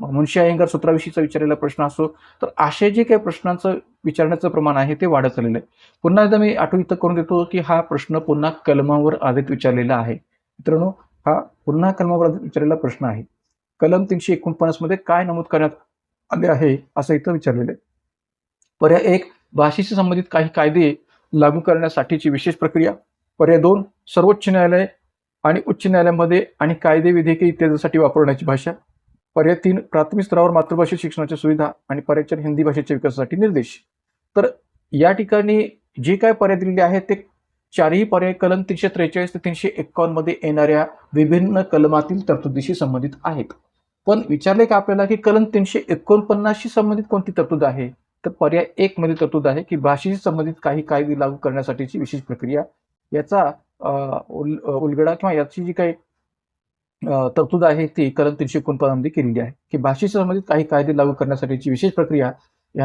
मुन्शी अय्यंगार सूत्राविषयीचा विचारलेला प्रश्न असो, तर असे जे काही प्रश्नांचं विचारण्याचं प्रमाण आहे ते वाढत चाललेलं आहे. पुन्हा एकदा मी आठवण करून देतो, की हा प्रश्न पुन्हा कलमावर आधारित विचारलेला आहे. मित्रांनो, हा पुन्हा कलमावर आधारित विचारलेला प्रश्न आहे. कलम 349 मध्ये काय नमूद करण्यात आले आहे असं इथं विचारलेलं आहे. पर्याय 1, भाषेशी संबंधित काही कायदे लागू करण्यासाठीची विशेष प्रक्रिया. पर्याय 2, सर्वोच्च न्यायालय आणि उच्च न्यायालयामध्ये आणि कायदे विधेयके इत्यादीसाठी वापरण्याची भाषा. पर्याय 3, प्राथमिक स्तरावर मातृभाषेत शिक्षणाची सुविधा. आणि पर्याय 4, हिंदी भाषेच्या विकासासाठी निर्देश. तर या ठिकाणी जे काय पर्याय दिलेले आहेत ते चारही पर्याय कलम 343 ते 351 मध्ये येणाऱ्या विभिन्न कलमातील तरतुदीशी संबंधित आहेत. पण विचारले का आपल्याला, की कलम 349 शी संबंधित कोणती तरतूद आहे? तर पर्याय 1 मध्ये तरतूद आहे, की भाषेशी संबंधित काही कायदे लागू करण्यासाठीची विशेष प्रक्रिया. याचा उलगडा किंवा याची जी काही तरतूद आहे ती कलम 349 मध्ये केलेली आहे, की भाषेशी संबंधित काही कायदे लागू करण्यासाठीची विशेष प्रक्रिया.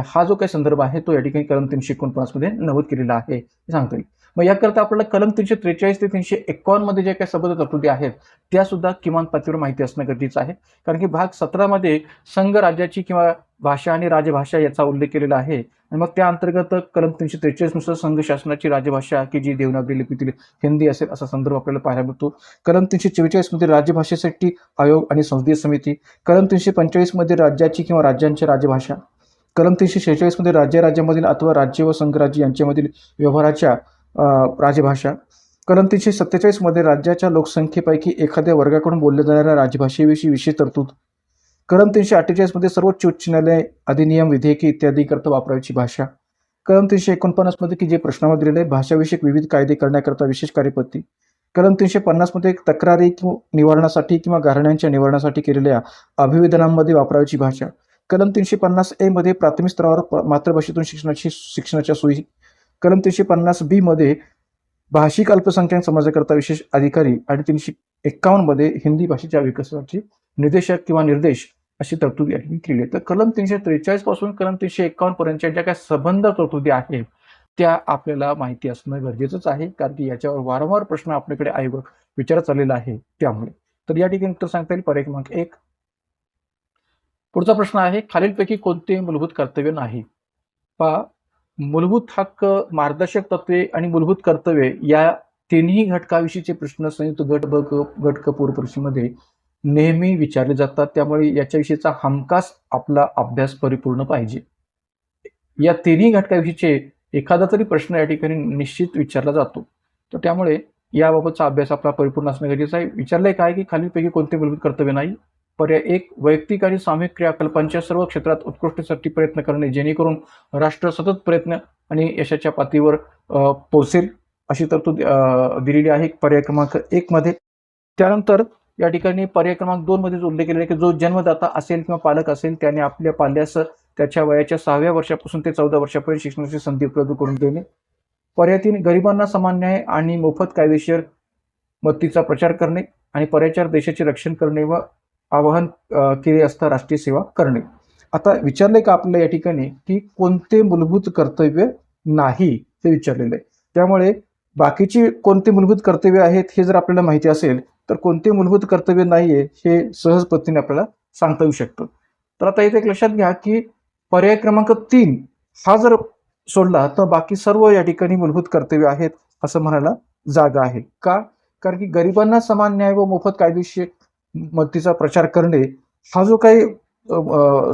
हा जो काही संदर्भ आहे तो या ठिकाणी कलम 349 मध्ये नमूद केलेला आहे हे सांगता येईल. मग याकरता आपल्याला कलम 343 ते 351 मध्ये जे काही सबंध तरतुदी आहेत त्या सुद्धा किमान पातळीवर माहिती असणं गरजेचं आहे, कारण की भाग 17 मध्ये संघ राज्याची किंवा भाषा आणि राजभाषा याचा उल्लेख केलेला आहे. आणि मग त्या अंतर्गत कलम 343 नुसार संघ शासनाची राजभाषा की जी देवनागरी लिपीतील हिंदी असेल असा संदर्भ आपल्याला पाहायला मिळतो. कलम 344 मध्ये राजभाषेसाठी आयोग आणि संसदीय समिती. कलम 345 मध्ये राज्याची किंवा राज्यांच्या राजभाषा. कलम 346 मध्ये राज्यामधील अथवा राज्य व संघराज्य यांच्यामधील व्यवहाराच्या राजभाषा. कलम 347 मध्ये राज्याच्या लोकसंख्येपैकी एखाद्या वर्गाकडून बोलल्या जाणाऱ्या राजभाषेविषयी विशेष तरतूद. कलम 348 मध्ये सर्वोच्च उच्च न्यायालय अधिनियम विधेयके इत्यादी करता वापरायची भाषा. कलम 349 मध्ये की जे प्रश्नामध्ये दिलेले आहे भाषाविषयक विविध कायदे करण्याकरता विशेष कार्यपद्धती. कलम 350 मध्ये तक्रारी निवारणासाठी किंवा गाऱ्हाण्यांच्या निवारणासाठी केलेल्या अभिवेदनांमध्ये वापरायची भाषा. कलम 350A मध्ये प्राथमिक स्तरावर मातृभाषेतून शिक्षणाच्या सोयी. कलम 350B मध्ये भाषिक अल्पसंख्याक समाजाकरता विशेष अधिकारी. आणि 351 मध्ये हिंदी भाषेच्या विकासासाठी निर्देशक किंवा निर्देश अशी तरतूद या ठिकाणी केली आहे. तर कलम 343 पासून कलम 351 पर्यंतच्या ज्या काही संबंध तरतुदी आहेत त्या आपल्याला माहिती असणं गरजेचंच आहे, कारण की याच्यावर वारंवार प्रश्न आपल्याकडे आयोग विचारत चाललेला आहे त्यामुळे. तर या ठिकाणी उत्तर सांगता येईल पर्याय क्रमांक 1. पुढचा प्रश्न आहे, खालीलपैकी कोणते मूलभूत कर्तव्य नाही? पहा, मूलभूत हक्क, मार्गदर्शक तत्वे आणि मूलभूत कर्तव्ये या तिन्ही घटकाविषयीचे प्रश्न संयुक्त गट ब गट क पूर्व परीक्षेमध्ये नेहमी विचारले जातात, त्यामुळे याच्याविषयीचा हमखास आपला अभ्यास परिपूर्ण पाहिजे. या तिन्ही घटकाविषयीचे एखादा तरी प्रश्न या ठिकाणी निश्चित विचारला जातो, तर त्यामुळे याबाबतचा अभ्यास आपला परिपूर्ण असणं गरजेचं आहे. विचारलंय काय, की खालीलपैकी कोणते मूलभूत कर्तव्य नाही? पर्याय 1, वैयक्तिक आणि सामूहिक क्रियाकल्पांच्या सर्व क्षेत्रात उत्कृष्टतेसाठी प्रयत्न करणे जेणेकरून राष्ट्र सतत प्रयत्न आणि यशाच्या पातळीवर पोहोचेल. अशी तरतूद दिलेली आहे पर्याय क्रमांक 1 मध्ये. त्यानंतर या ठिकाणी पर्याय क्रमांक 2 मध्ये उल्लेख केलेला आहे की जो जन्मदाता असेल किंवा पालक असेल त्याने आपल्या पाल्यास त्याच्या वयाच्या 6व्या वर्षापासून ते 14 वर्षापर्यंत शिक्षणाची संधी उपलब्ध करून देणे. पर्याय 3 गरिबांना समान न्याय आणि मोफत कायदेशीर मदतीचा प्रचार करणे. आणि पर्याय 4 देशाचे रक्षण करणे व आवाहन केले असता राष्ट्रीय सेवा करणे. आता विचारले का आपल्याला या ठिकाणी की कोणते मूलभूत कर्तव्य नाही हे विचारलेलं आहे. त्यामुळे बाकीची कोणते मूलभूत कर्तव्य आहेत हे जर आपल्याला माहिती असेल तर कोणते मूलभूत कर्तव्य नाहीये हे सहज पद्धतीने आपल्याला सांगता येऊ शकतं. तर आता इथे एक लक्षात घ्या की पर्याय क्रमांक 3 हा जर सोडला तर बाकी सर्व या ठिकाणी मूलभूत कर्तव्य आहेत असं म्हणायला जागा आहे. का? कारण की गरिबांना समान न्याय व मोफत कायदेशीर मदतीचा प्रचार करणे हा जो काही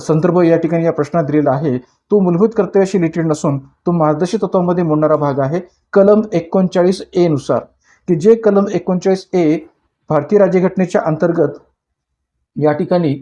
संदर्भ या ठिकाणी या प्रश्नात दिलेला आहे तो मूलभूत कर्तव्याशी रिलेटेड नसून तो मार्गदर्शक तत्वामध्ये मोडणारा भाग आहे कलम 39A नुसार, की जे कलम 39A भारतीय राज्यघटनेच्या अंतर्गत या ठिकाणी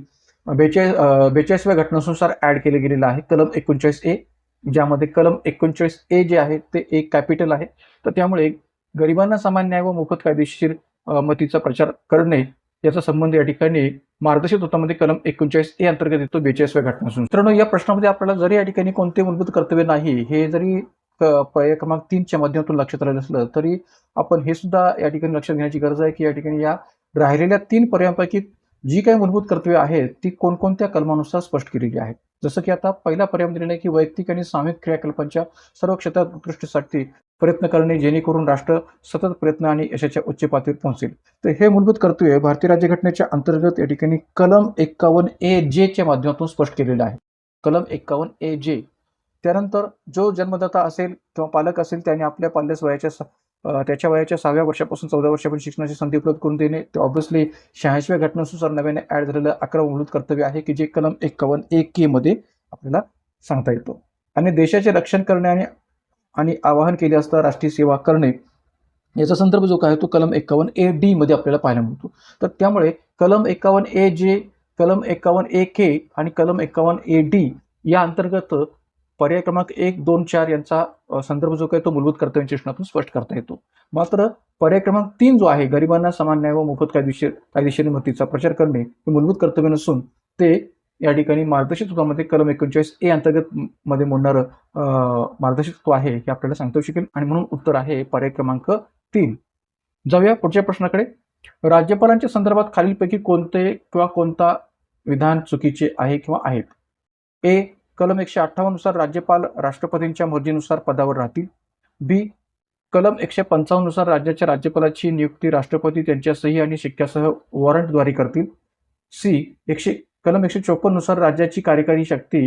42व्या घटनानुसार ऍड केले गेलेलं आहे. कलम 39A, ज्यामध्ये कलम 39A जे आहे ते एक कॅपिटल आहे. तर त्यामुळे गरिबांना समान न्याय व मोफत कायदेशीर मदतीचा प्रचार करणे याचा संबंध या ठिकाणी मार्गदर्शक तत्वामध्ये कलम 39A अंतर्गत येतो 42व्या घटनानुसार. मित्रांनो, या प्रश्नामध्ये आपल्याला जरी या ठिकाणी कोणते मूलभूत कर्तव्य नाही हे जरी पर्याय क्रमांक 3च्या माध्यमातून लक्षात राहिलं असलं तरी आपण हे सुद्धा या ठिकाणी लक्षात घेण्याची गरज आहे की या ठिकाणी या राहिलेल्या 3 पर्यायांपैकी जी काही मूलभूत कर्तव्य आहेत ती कोणकोणत्या कलमानुसार स्पष्ट केलेली आहेत. जसं की आता पहिला पर्याय दिलेला आहे की वैयक्तिक आणि सामूहिक क्रियाकलापांच्या सर्व क्षेत्रात उत्कृष्टतेसाठी प्रयत्न करणे जेणेकरून राष्ट्र सतत प्रयत्न आणि यशाच्या उच्च पातळीवर पोहोचेल. तर हे मूलभूत कर्तव्य भारतीय राज्यघटनेच्या अंतर्गत या ठिकाणी कलम 51AJ च्या माध्यमातून स्पष्ट केलेलं आहे. कलम 51AJ. त्यानंतर जो जन्मदाता असेल किंवा पालक असेल त्याने आपल्या पाल्यास त्याच्या वयाच्या 6व्या वर्षापासून 14 वर्षापर्यंत शिक्षणाची संधी उपलब्ध करून देणे. ते ऑब्व्हियसली 86व्या घटनेनुसार नव्याने ऍड झालेलं 11 मूलभूत कर्तव्य आहे की जे कलम 51A मध्ये आपल्याला सांगता येतो. आणि देशाचे रक्षण करणे आणि आवाहन केले असता राष्ट्रीय सेवा करणे याचा संदर्भ जो काय तो कलम 51AD मध्ये आपल्याला पाहायला मिळतो. तर त्यामुळे कलम 51AJ, कलम 51AK आणि कलम 51AD या अंतर्गत पर्याय क्रमांक 1, 2, 4 यांचा संदर्भ जो काय तो मूलभूत कर्तव्यांच्या प्रश्नातून स्पष्ट करता येतो. मात्र पर्याय क्रमांक 3 जो आहे गरिबांना समान न्याय व मोफत कायदेशीर मदतीचा प्रचार करणे हे मूलभूत कर्तव्य नसून ते या ठिकाणी मार्गदर्शक तत्वामध्ये कलम 39A अंतर्गत मध्ये मोडणारं मार्गदर्शक तत्व आहे हे आपल्याला सांगता येऊ शकेल आणि म्हणून उत्तर आहे पर्याय क्रमांक 3. जाऊया पुढच्या प्रश्नाकडे. राज्यपालांच्या संदर्भात खालीलपैकी कोणते किंवा कोणता विधान चुकीचे आहे किंवा आहेत? ए. कलम 158 नुसार राज्यपाल राष्ट्रपतींच्या मर्जीनुसार पदावर राहतील. बी. कलम 155 नुसार राज्याच्या राज्यपालाची नियुक्ती राष्ट्रपती त्यांच्या सही आणि शिक्क्यासह वॉरंटद्वारे करतील. सी. कलम 154 नुसार राज्याची कार्यकारी शक्ती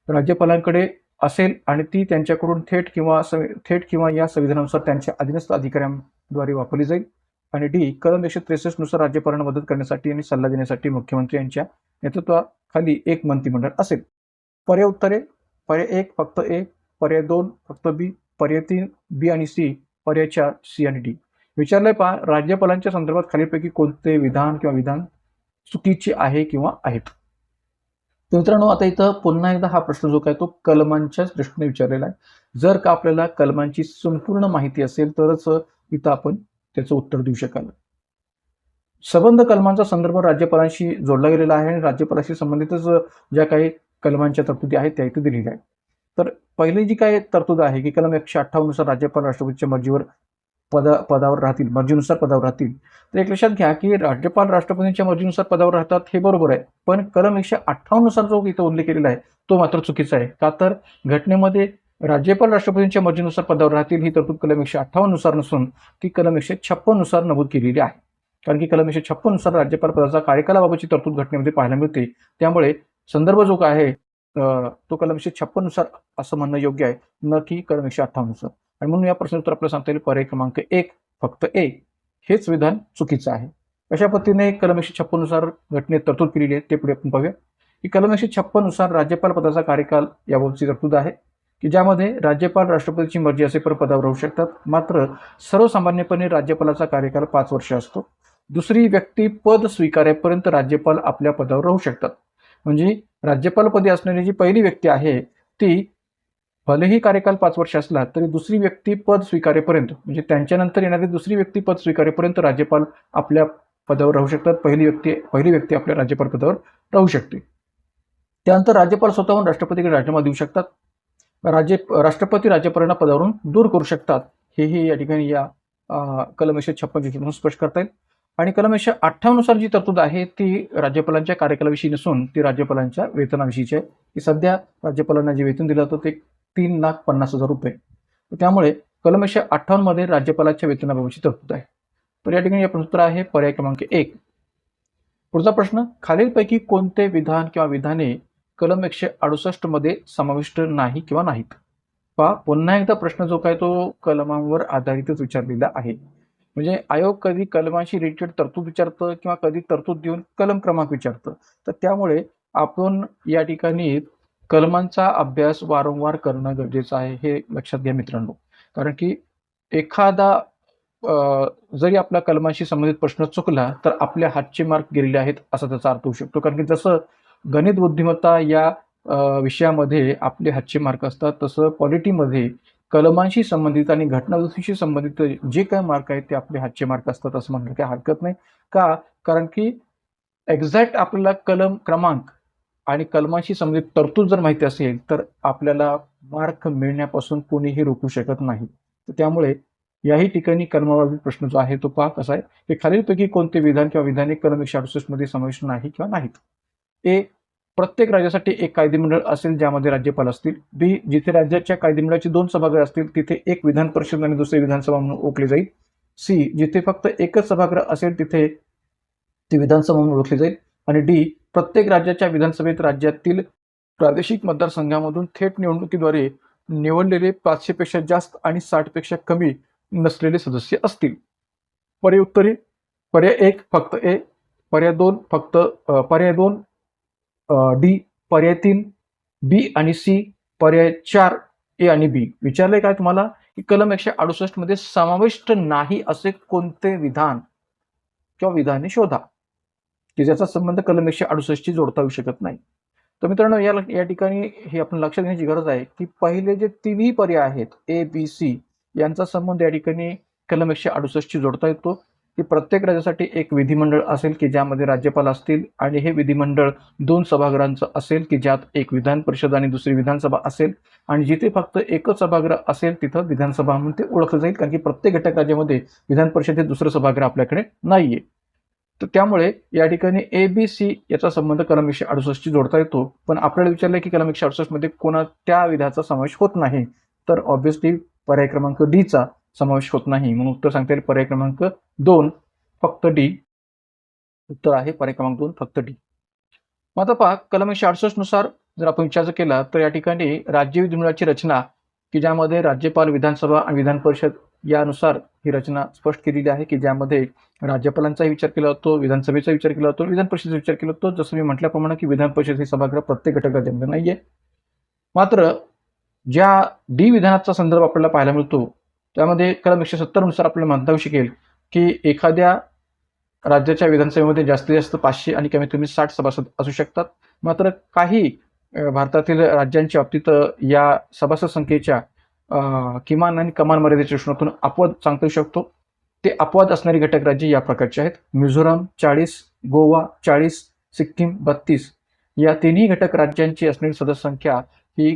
राज्यपालांकडे असेल आणि ती त्यांच्याकडून थेट किंवा या संविधानानुसार त्यांच्या अधीनस्थ अधिकाऱ्यांद्वारे वापरली जाईल. आणि डी. कलम 163 नुसार राज्यपालांना मदत करण्यासाठी आणि सल्ला देण्यासाठी मुख्यमंत्री यांच्या नेतृत्वाखाली एक मंत्रिमंडळ असेल. पर्याय उत्तरे: पर्याय 1 फक्त ए, पर्याय 2 फक्त बी, पर्याय 3 बी आणि सी, पर्याय 4 सी आणि डी. विचारलंय पहा, राज्यपालांच्या संदर्भात खालीलपैकी कोणते विधान चुकीचे आहे किंवा आहेत? तर मित्रांनो, आता इथं पुन्हा एकदा हा प्रश्न जो काय तो कलमांच्याच दृष्टीने विचारलेला आहे. जर का आपल्याला कलमांची संपूर्ण माहिती असेल तरच इथं आपण त्याचं उत्तर देऊ शकाल. संबंध कलमांचा संदर्भ राज्यपालांशी जोडला गेलेला आहे आणि राज्यपालाशी संबंधितच ज्या काही कलमांच्या तरतुदी आहेत त्या इथे दिलेल्या आहेत. तर पहिली जी काही तरतूद आहे की कलम 158 नुसार राज्यपाल राष्ट्रपतीच्या मर्जीनुसार पदावर राहतील. तर एक लक्षात घ्या की राज्यपाल राष्ट्रपतींच्या मर्जीनुसार पदावर राहतात हे बरोबर आहे, पण कलम 158 नुसार जो इथं उल्लेख केलेला आहे तो मात्र चुकीचा आहे. का तर घटनेमध्ये राज्यपाल राष्ट्रपतींच्या मर्जीनुसार पदावर राहतील ही तरतूद कलम 158 नुसार नसून ती कलम 156 नुसार नमूद केलेली आहे. कारण की कलम 156 नुसार राज्यपाल पदाचा कार्यकालाबाबतची तरतूद घटनेमध्ये पाहायला मिळते. त्यामुळे संदर्भ जो काय आहे तो कलम 156 नुसार असं म्हणणं योग्य आहे, न की कलम 158 नुसार. आणि म्हणून या प्रश्नाचं उत्तर आपल्याला सांगता येईल पर्याय क्रमांक 1 फक्त ए हेच विधान चुकीचं आहे. अशा पद्धतीने कलम 156 नुसार घटनेत तरतूद केलेली आहे ते पुढे आपण पाहूया. की कलम 156 नुसार राज्यपाल पदाचा कार्यकाल याबाबतची तरतूद आहे की ज्यामध्ये राज्यपाल राष्ट्रपतीची मर्जी असेपर्यंत पदावर राहू शकतात. मात्र सर्वसामान्यपणे राज्यपालाचा कार्यकाल 5 वर्ष असतो. दुसरी व्यक्ती पद स्वीकारेपर्यंत राज्यपाल आपल्या पदावर राहू शकतात. म्हणजे राज्यपाल पदी असणारी जी पहिली व्यक्ती आहे ती भलेही कार्यकाल 5 वर्ष असला तरी दुसरी व्यक्ती पद स्वीकारेपर्यंत, म्हणजे त्यांच्यानंतर येणारी दुसरी व्यक्ती पद स्वीकारेपर्यंत राज्यपाल आपल्या पदावर राहू शकतात. पहिली व्यक्ती आपल्या राज्यपाल पदावर राहू शकते. त्यानंतर राज्यपाल स्वतःहून राष्ट्रपतीकडे राजीनामा देऊ शकतात. राष्ट्रपती राज्यपालांना पदावरून दूर करू शकतात. हेही या ठिकाणी या कलम 156 स्पष्ट करता येईल. आणि कलम 158 नुसार जी तरतूद आहे ती राज्यपालांच्या कार्यकालाविषयी नसून ती राज्यपालांच्या वेतनाविषयीची आहे, की सध्या राज्यपालांना जे वेतन दिलं जातं ते 3,50,000 रुपये. त्यामुळे कलम 158 मध्ये राज्यपालाच्या वेतनाबाबतची तरतूद आहे. तर या ठिकाणी आपण उत्तर आहे पर्याय क्रमांक 1. पुढचा प्रश्न, खालीलपैकी कोणते विधान किंवा विधाने कलम 168 मध्ये समाविष्ट नाही किंवा नाहीत? पहा, पुन्हा एकदा प्रश्न जो काय तो कलमांवर आधारितच विचारलेला आहे. म्हणजे आयोग कधी कलमाशी रिलेटेड तरतूद विचारतं किंवा कधी तरतूद देऊन कलम क्रमांक विचारतं. तर त्यामुळे आपण या ठिकाणी कलमांचा अभ्यास वारंवार करणं गरजेचं आहे, हे लक्षात घ्या मित्रांनो. कारण की एखादा जरी आपला कलमाशी संबंधित प्रश्न चुकला तर आपल्या हातचे मार्क गेलेले आहेत असा त्याचा अर्थ होऊ शकतो. कारण की जसं गणित बुद्धिमत्ता या विषयामध्ये आपले हातचे मार्क असतात, तसं पॉलिटीमध्ये कलमांशी संबंधित आणि घटनादुरुस्तीशी संबंधित जे काही मार्क आहेत ते आपले हातचे मार्क असतात असं म्हणायला काही हरकत नाही. का? कारण की एक्झॅक्ट आपल्याला कलम क्रमांक आणि कलमाशी संबंधित तरतूद जर माहिती असेल तर आपल्याला मार्क मिळण्यापासून कोणीही रोखू शकत नाही. तर त्यामुळे याही ठिकाणी कलमावरील प्रश्न जो आहे तो पहा कसा आहे, की खालीलपैकी कोणते विधान किंवा विधाने कलम 168 मध्ये समाविष्ट नाही किंवा नाहीत? ए, प्रत्येक राज्यासाठी एक कायदेमंडळ असेल ज्यामध्ये राज्यपाल असतील. बी, जिथे राज्याच्या कायदेमंडळाचे 2 सभागृह असतील तिथे एक विधान परिषद आणि दुसरे विधानसभा म्हणून ओळखले जाईल. सी, जिथे फक्त एकच सभागृह असेल तिथे ती विधानसभा म्हणून ओळखली जाईल. आणि डी, प्रत्येक राज्याच्या विधानसभेत राज्यातील प्रादेशिक मतदारसंघामधून थेट निवडणुकीद्वारे निवडलेले 500 पेक्षा जास्त आणि 60 पेक्षा कमी नसलेले सदस्य असतील. पर्याय उत्तरे, पर्याय 1 फक्त ए, पर्याय 2 फक्त पर्याय 2 डी, पर्याय 3 बी आणि सी, पर्याय 4 ए आणि बी. विचारलंय काय तुम्हाला, की कलम 168 मध्ये समाविष्ट नाही असे कोणते विधान किंवा विधाने शोधा, की ज्याचा संबंध कलम 168 शी जोडता येऊ शकत नाही. तर मित्रांनो या ठिकाणी हे आपण लक्षात घेण्याची गरज आहे, की पहिले जे तिन्ही पर्याय आहेत ए, बी, सी यांचा संबंध या ठिकाणी कलम 168 शी जोडता येतो, की प्रत्येक राज्यासाठी एक विधिमंडळ असेल की ज्यामध्ये राज्यपाल असतील आणि हे विधिमंडळ 2 सभागृहांचं असेल की ज्यात एक विधान परिषद आणि दुसरी विधानसभा असेल आणि जिथे फक्त एकच सभागृह असेल तिथं विधानसभा म्हणून ते ओळखलं जाईल, कारण की प्रत्येक घटक राज्यामध्ये विधान परिषदेत दुसरं सभागृह आपल्याकडे नाहीये. तर त्यामुळे या ठिकाणी ए, बी, सी याचा संबंध कलम 168 शी जोडता येतो. पण आपल्याला विचारलंय की कलम 168 मध्ये कोणत्या विधाचा समावेश होत नाही, तर ऑब्व्हियसली पर्याय क्रमांक डी चा समावेश होत नाही. म्हणून उत्तर सांगता येईल पर्याय क्रमांक 2 फक्त डी. उत्तर आहे पर्याय क्रमांक 2 फक्त डी. मग आता पहा, कलम 168 नुसार जर आपण विचार केला तर या ठिकाणी राज्य विधिमंडळाची रचना, की ज्यामध्ये राज्यपाल, विधानसभा आणि विधान परिषद यानुसार ही रचना स्पष्ट केलेली आहे, की ज्यामध्ये राज्यपालांचाही विचार केला जातो, विधानसभेचा विचार केला जातो, विधान परिषदेचा विचार केला जातो. जसं मी म्हटल्याप्रमाणे की विधान परिषद हे सभागृह प्रत्येक घटक राज्यामध्ये नाहीये. मात्र ज्या डी विधानाचा संदर्भ आपल्याला पाहायला मिळतो त्यामध्ये कलम 170 नुसार आपल्याला म्हणता येऊ शकेल की एखाद्या राज्याच्या विधानसभेमध्ये जास्तीत जास्त 500 आणि कमीत कमी 60 सभासद असू शकतात. मात्र काही भारतातील राज्यांच्या बाबतीत या सभासद संख्येच्या किमान आणि कमाल मर्यादेच्या दृष्टिकोनातून अपवाद सांगता येऊ शकतो. ते अपवाद असणारी घटक राज्ये या प्रकारचे आहेत: मिझोराम 40, गोवा 40, सिक्कीम 32. या तिन्ही घटक राज्यांची असणारी सदस्य संख्या ही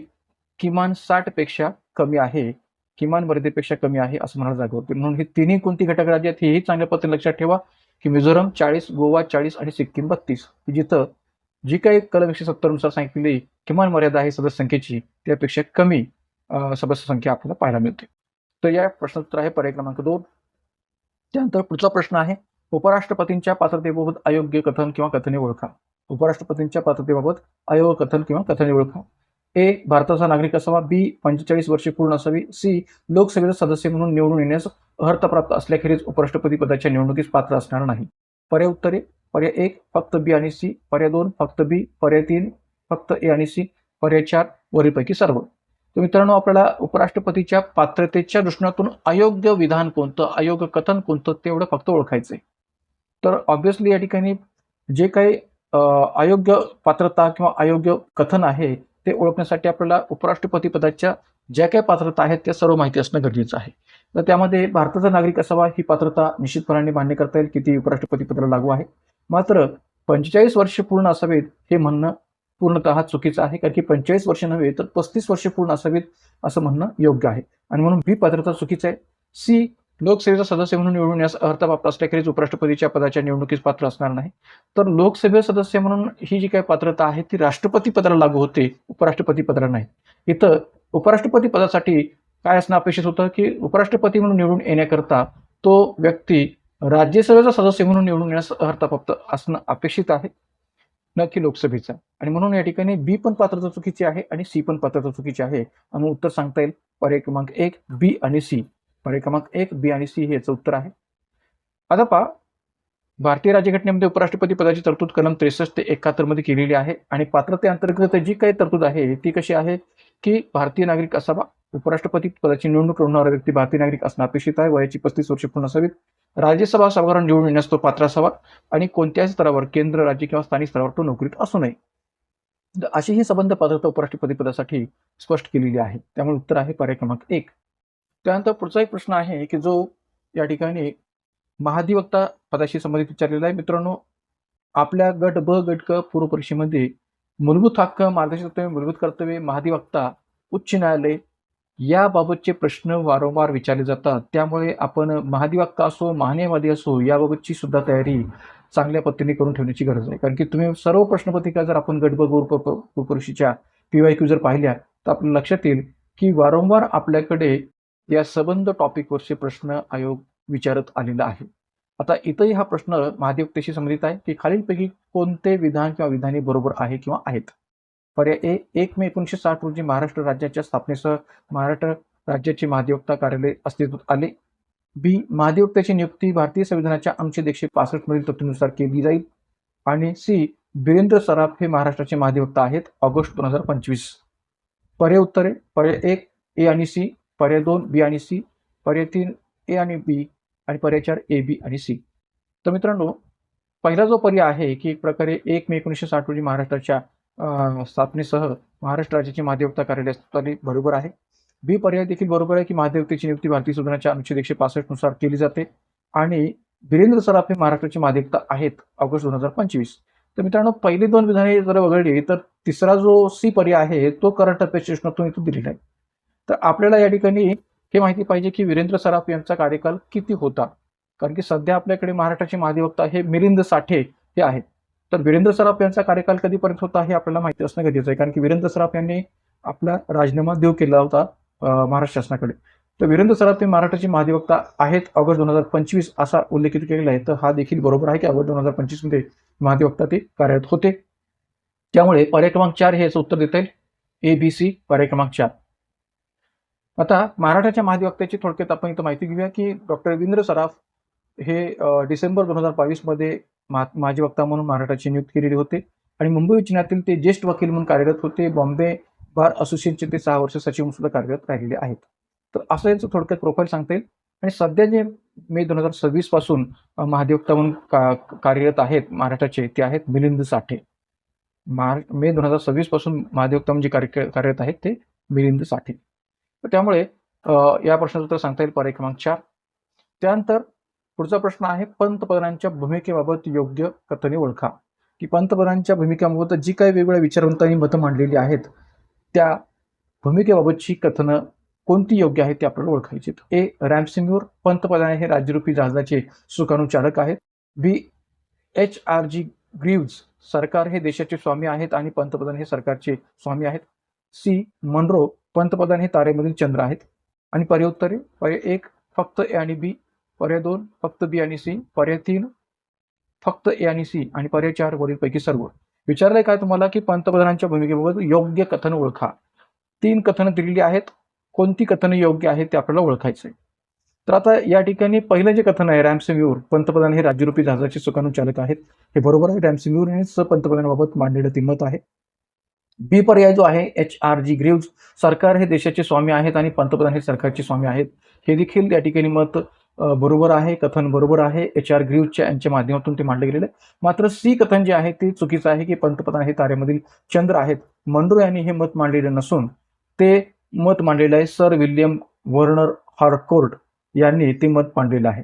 किमान 60 पेक्षा कमी आहे, किमान मर्यादेपेक्षा कमी आहे असं म्हणायला जागा होते. म्हणून ही तिन्ही कोणती घटक राज्य आहेत हेही चांगल्या पद्धतीने लक्षात ठेवा, की मिझोराम 40, गोवा 40 आणि सिक्कीम 32. जिथं जी काही कलम 170 नुसार सांगितलेली किमान मर्यादा आहे सदस्य संख्येची त्यापेक्षा कमी सदस्य संख्या आपल्याला पाहायला मिळते. तर या प्रश्नाचं उत्तर आहे पर्याय क्रमांक 2. त्यानंतर पुढचा प्रश्न आहे, उपराष्ट्रपतींच्या पात्रतेबाबत अयोग्य कथन किंवा कथने ओळखा. उपराष्ट्रपतींच्या पात्रतेबाबत अयोग्य कथन किंवा कथने ओळखा. ए, भारताचा नागरिक असावा. बी, 45 वर्षे पूर्ण असावी. सी, लोकसभेचा सदस्य म्हणून निवडून येण्यास अर्हता प्राप्त असल्याखेरीज उपराष्ट्रपती पदाच्या निवडणुकीस पात्र असणार नाही. पर्याय उत्तरे, पर्याय 1 फक्त बी आणि सी, पर्याय 2 फक्त बी, पर्याय 3 फक्त ए आणि सी, पर्याय 4 वरीलपैकी सर्व. तर मित्रांनो आपल्याला उपराष्ट्रपतीच्या पात्रतेच्या दृष्टिकोनातून अयोग्य विधान कोणतं, अयोग्य कथन कोणतं तेवढं फक्त ओळखायचंय. तर ऑब्व्हियसली या ठिकाणी जे काही अयोग्य पात्रता किंवा अयोग्य कथन आहे ते ओळखण्यासाठी आपल्याला उपराष्ट्रपती पदाच्या ज्या काही पात्रता आहेत त्या सर्व माहिती असणं गरजेचं आहे. तर त्यामध्ये भारताचा नागरिक असावा ही पात्रता निश्चितपणाने मान्य करता येईल की ती उपराष्ट्रपती पदाला लागू आहे. मात्र 45 वर्ष पूर्ण असावेत हे म्हणणं पूर्णतः चुकीचं आहे, कारण की 45 वर्ष नव्हे तर 35 वर्ष पूर्ण असावीत असं म्हणणं योग्य आहे आणि म्हणून बी पात्रता चुकीचं आहे. सी लोकसेवेचा सदस्य म्हणून निवडून येण्यास अर्थप्राप्त असल्याखेरीज उपराष्ट्रपतीच्या पदाच्या निवडणुकीस पात्र असणार नाही. तर लोकसभे सदस्य म्हणून ही जी काही पात्रता आहे ती राष्ट्रपती पदाला लागू होते, उपराष्ट्रपती पदाला नाही. इथं उपराष्ट्रपती पदासाठी काय असणं अपेक्षित होतं की उपराष्ट्रपती म्हणून निवडून येण्याकरता तो व्यक्ती राज्यसभेचा सदस्य म्हणून निवडून येण्यास अर्थप्राप्त असणं अपेक्षित आहे, न की लोकसभेचा. आणि म्हणून या ठिकाणी बी पण पात्रता चुकीची आहे आणि सी पण पात्रता चुकीची आहे. आणि उत्तर सांगता येईल पर्याय क्रमांक 1 बी आणि सी. पर्याय क्रमांक 1 बी आणि सी हे याचं उत्तर आहे. आता पहा, भारतीय राज्यघटनेमध्ये उपराष्ट्रपती पदाची तरतूद कलम 63 ते 71 मध्ये केलेली आहे आणि पात्रतेअंतर्गत जी काही तरतूद आहे ती कशी आहे की भारतीय नागरिक असावा, उपराष्ट्रपती पदाची निवडणूक लढवणारा व्यक्ती भारतीय नागरिक असणं अपेक्षित आहे, वयाची 35 वर्ष पूर्ण असावीत, राज्यसभा सभागृहात निवडून येण्यास तो पात्र असावा आणि कोणत्याही स्तरावर केंद्र, राज्य किंवा स्थानिक स्तरावर तो नोकरीत असू नये. अशी ही संबंध पात्रता उपराष्ट्रपती पदासाठी स्पष्ट केलेली आहे. त्यामुळे उत्तर आहे पर्याय क्रमांक 1. त्यानंतर पुढचा एक प्रश्न आहे की जो या ठिकाणी महाधिवक्ता पदाशी संबंधित विचारलेला आहे. मित्रांनो, आपल्या गट ब गट क पूर्व परीक्षेमध्ये मूलभूत हक्क, मार्गदर्शक तत्त्वे, मूलभूत कर्तव्ये, महाधिवक्ता, उच्च न्यायालय याबाबतचे प्रश्न वारंवार विचारले जातात. त्यामुळे आपण महाधिवक्ता असो, महान्यायवादी असो याबाबतची सुद्धा तयारी चांगल्या पद्धतीने करून ठेवण्याची गरज आहे. कारण की तुम्ही सर्व प्रश्नपत्रिका जर आपण गट ब पूर्व परीक्षेच्या PYQ जर पाहिल्या तर आपल्या लक्षात येईल की वारंवार आपल्याकडे या संबंध टॉपिकवरचे प्रश्न आयोग विचारत आलेला आहे. आता इथंही हा प्रश्न महाधिवक्तेशी संबंधित आहे की खालीलपैकी कोणते विधान किंवा विधाने बरोबर आहे किंवा आहेत. पर्याय ए, 1 मे 1960 रोजी महाराष्ट्र राज्याच्या स्थापनेसह महाराष्ट्र राज्याचे महाधिवक्ता कार्यालय अस्तित्वात आले. बी, महाधिवक्त्याची नियुक्ती भारतीय संविधानाच्या अनुच्छेद 165 मधील तरतुदीनुसार केली जाईल. आणि सी, बिरेंद्र सराफ हे महाराष्ट्राचे महाधिवक्ता आहेत ऑगस्ट 2025. पर्याय उत्तरे पर्याय 1 ए आणि सी, पर्याय 2 बी आणि सी, पर्याय 3 ए आणि बी आणि पर्याय 4 ए बी आणि सी. तर मित्रांनो, पहिला जो पर्याय आहे की एक प्रकारे 1 मे 1960 रोजी महाराष्ट्राच्या स्थापनेसह महाराष्ट्र राज्याचे महाधिवक्ता कार्यालय अस्तित्वात बरोबर आहे. बी पर्याय देखील बरोबर आहे की महाधिवक्तेची नियुक्ती भारतीय संविधानाच्या अनुच्छेद 165 नुसार केली जाते आणि बिरेंद्र सराफ हे महाराष्ट्राचे महाधिवक्ता आहेत ऑगस्ट 2025. तर मित्रांनो, पहिली दोन विधाने जर वगळली तर तिसरा जो सी पर्याय आहे तो करंट अफेअर्स प्रश्नातून इथून दिलेला आहे. तर आपल्याला या ठिकाणी हे माहिती पाहिजे की वीरेंद्र सराफ यांचा कार्यकाल किती होता, कारण की सध्या आपल्याकडे महाराष्ट्राचे महाधिवक्ता हे मिलिंद साठे हे आहेत. तर वीरेंद्र सराफ यांचा कार्यकाल कधीपर्यंत होता हे आपल्याला माहिती असणं गरजेचं आहे, कारण की वीरेंद्र सराफ यांनी आपला राजीनामा देऊ केला होता महाराष्ट्र शासनाकडे. तर वीरेंद्र सराफ हे महाराष्ट्राचे महाधिवक्ता आहेत ऑगस्ट 2025 असा उल्लेखित केलेला आहे. तर हा देखील बरोबर आहे की ऑगस्ट 2025 मध्ये महाधिवक्ता ते कार्यरत होते. त्यामुळे पर्याय क्रमांक 4 हे याचं उत्तर देता येईल, ABC पर्याय क्रमांक 4. आता महाराष्ट्राच्या महाधिवक्त्याची थोडक्यात आपण इथं माहिती घेऊया की डॉक्टर रवींद्र सराफ हे डिसेंबर 2022 मध्ये महाधिवक्ता म्हणून महाराष्ट्राची नियुक्ती केलेली होते आणि मुंबई उच्च न्यायालयातील ते ज्येष्ठ वकील म्हणून कार्यरत होते. बॉम्बे बार असोसिएशनचे ते 6 वर्ष सचिव म्हणून सुद्धा कार्यरत राहिलेले आहेत. तर असं यांचं थोडक्यात प्रोफाईल सांगता येईल. आणि सध्या जे मे 2026 पासून महाधिवक्ता म्हणून कार्यरत आहेत महाराष्ट्राचे ते आहेत मिलिंद साठे. मे 2026 पासून महाधिवक्ता म्हणजे कार्यरत आहेत ते मिलिंद साठे. तर त्यामुळे या प्रश्नाचं उत्तर सांगता येईल पर्याय क्रमांक 4. त्यानंतर पुढचा प्रश्न आहे पंतप्रधानांच्या भूमिकेबाबत योग्य कथने ओळखा. की पंतप्रधानांच्या भूमिकेबाबत जी काही वेगवेगळ्या विचारवंतांनी मतं मांडलेली आहेत त्या भूमिकेबाबतची कथनं कोणती योग्य आहेत ते आपल्याला ओळखायची. ए, रॅमसिंगूर पंतप्रधान हे राज्यरूपी जहाजाचे सुकाणू चालक आहेत. बी, HRG ग्रीव्ज सरकार हे देशाचे स्वामी आहेत आणि पंतप्रधान हे सरकारचे स्वामी आहेत. सी, मनरो पंतप्रधान हे तारेमधील चंद्र आहेत. आणि पर्याय उत्तरे पर्याय 1 फक्त ए आणि बी, पर्याय 2 फक्त बी आणि सी, पर्याय 3 फक्त ए आणि सी आणि पर्याय 4 वरीलपैकी सर्व. विचारलंय काय तुम्हाला की पंतप्रधानांच्या भूमिकेबाबत योग्य कथन ओळखा. 3 कथनं दिलेली आहेत, कोणती कथनं योग्य आहेत ते आपल्याला ओळखायचं आहे. तर आता या ठिकाणी पहिलं जे कथन आहे रॅमसिंगूर पंतप्रधान हे राज्यरूपी जहाजाचे सुकाणू चालक आहेत हे बरोबर आहे. रॅमसिंगूर यांनीच पंतप्रधानाबाबत मांडलेलं ते मत आहे. बी पर्याय जो आहे HRG ग्रीव्ज सरकार हे देशाचे स्वामी आहेत आणि पंतप्रधान हे सरकारचे स्वामी आहेत हे देखील या ठिकाणी मत बरोबर आहे, कथन बरोबर आहे. HR ग्रीव्जच्या यांच्या माध्यमातून ते मांडले गेलेलं आहे. मात्र सी कथन जे आहे ते चुकीचं आहे की पंतप्रधान हे तारेमधील चंद्र आहेत. मनरो यांनी हे मत मांडलेलं नसून ते मत मांडलेलं आहे. सर विल्यम वर्नर हार्कोर्ट यांनी ते मत मांडलेलं आहे.